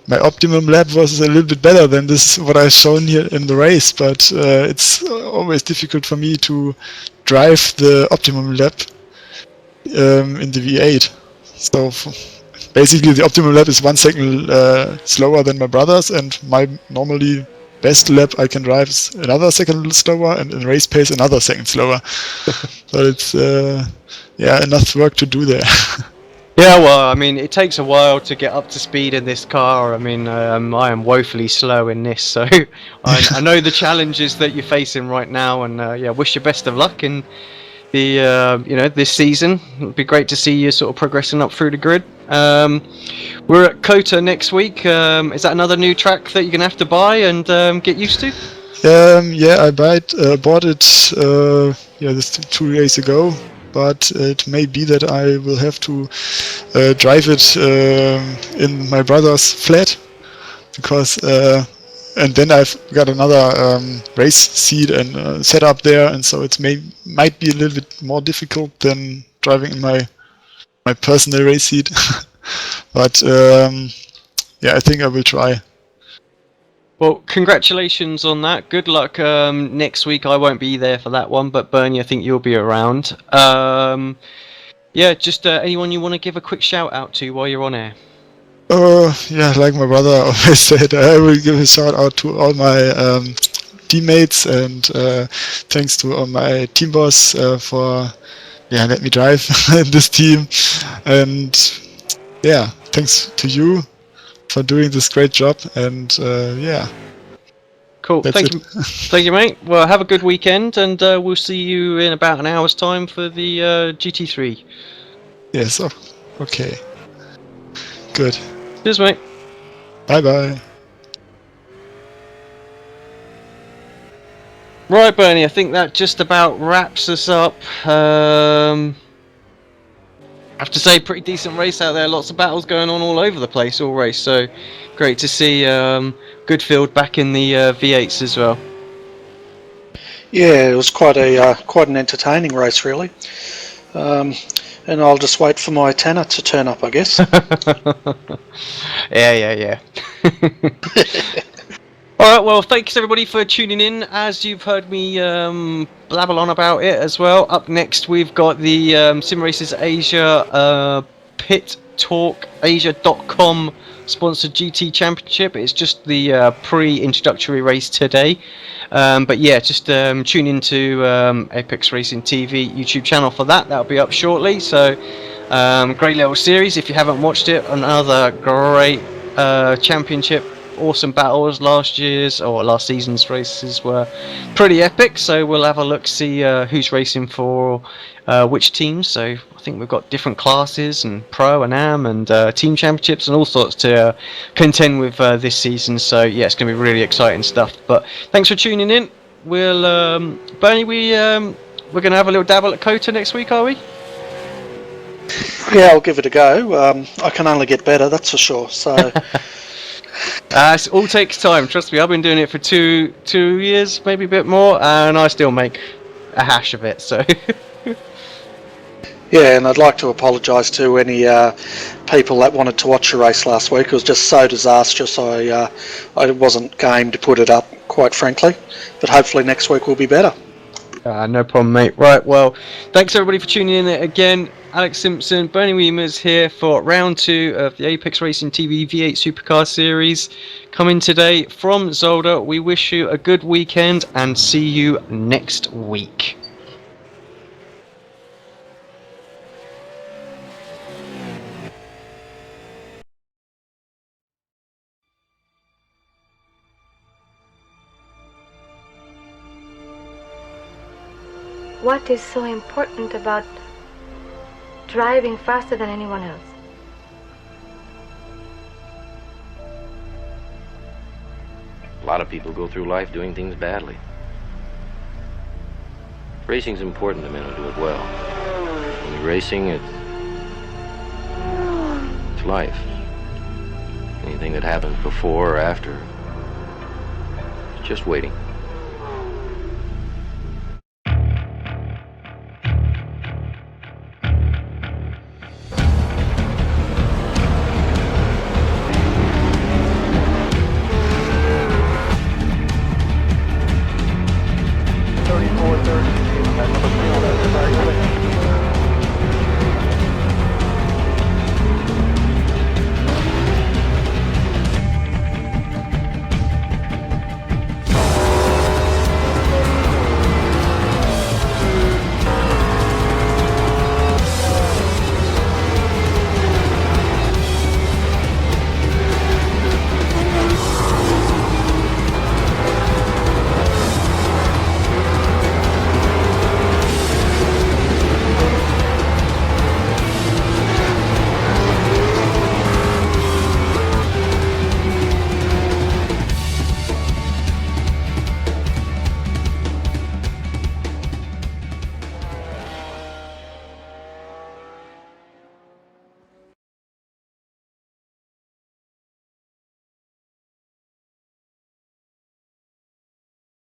my optimum lap was a little bit better than this what I've shown here in the race, but it's always difficult for me to drive the optimum lap in the V8. So basically the optimum lap is 1 second slower than my brother's, and my normally best lap I can drive is another second slower, and in race pace another second slower. So it's yeah, enough work to do there. Yeah, well, I mean, it takes a while to get up to speed in this car. I mean, I am woefully slow in this, so I know the challenges that you're facing right now, and yeah, wish you best of luck in the this season. It'd be great to see you sort of progressing up through the grid. We're at COTA next week. Is that another new track that you're gonna have to buy and get used to? Yeah, I bought it yeah, this 2 days ago. But it may be that I will have to drive it in my brother's flat, because and then I've got another race seat and setup there, and so it might be a little bit more difficult than driving in my personal race seat. But yeah, I think I will try. Well, congratulations on that. Good luck next week. I won't be there for that one, but Bernie, I think you'll be around. Yeah, just anyone you want to give a quick shout out to while you're on air? Yeah, like my brother always said, I will give a shout out to all my teammates, and thanks to all my team boss for let me drive in this team, and yeah, thanks to you for doing this great job, and Cool. that's Thank it. you, thank you, mate. Well, have a good weekend, and we'll see you in about an hour's time for the GT3. Yes, okay, good. Cheers, mate. Bye bye. Right, Bernie, I think that just about wraps us up. I have to say, pretty decent race out there. Lots of battles going on all over the place all race. So great to see good field back in the V8s as well. Yeah, it was quite an entertaining race, really. And I'll just wait for my Tanner to turn up, I guess. Yeah. Alright, well, thanks everybody for tuning in. As you've heard me blabble on about it as well, up next we've got the Sim Races Asia Pit Talk Asia.com sponsored GT Championship. It's just the pre-introductory race today. But yeah, just tune into Apex Racing TV YouTube channel for that. That'll be up shortly. So great little series. If you haven't watched it, another great championship. Awesome battles. Last season's races were pretty epic. So we'll have a look, see who's racing for which teams. So I think we've got different classes and pro and am and team championships and all sorts to contend with this season. So yeah, it's going to be really exciting stuff. But thanks for tuning in. We'll Bernie, we're going to have a little dabble at Kota next week, are we? Yeah, I'll give it a go. I can only get better, that's for sure. So. It all takes time. Trust me, I've been doing it for two years, maybe a bit more, and I still make a hash of it. So. Yeah, and I'd like to apologise to any people that wanted to watch the race last week. It was just so disastrous. I wasn't game to put it up, quite frankly. But hopefully next week will be better. No problem, mate. Right, well, thanks everybody for tuning in again. Alex Simpson, Bernie Weemers here for round 2 of the Apex Racing TV V8 Supercar Series. Coming today from Zolder. We wish you a good weekend and see you next week. What is so important about driving faster than anyone else? A lot of people go through life doing things badly. Racing's important to men who do it well. When you're racing, it's life. Anything that happens before or after, it's just waiting.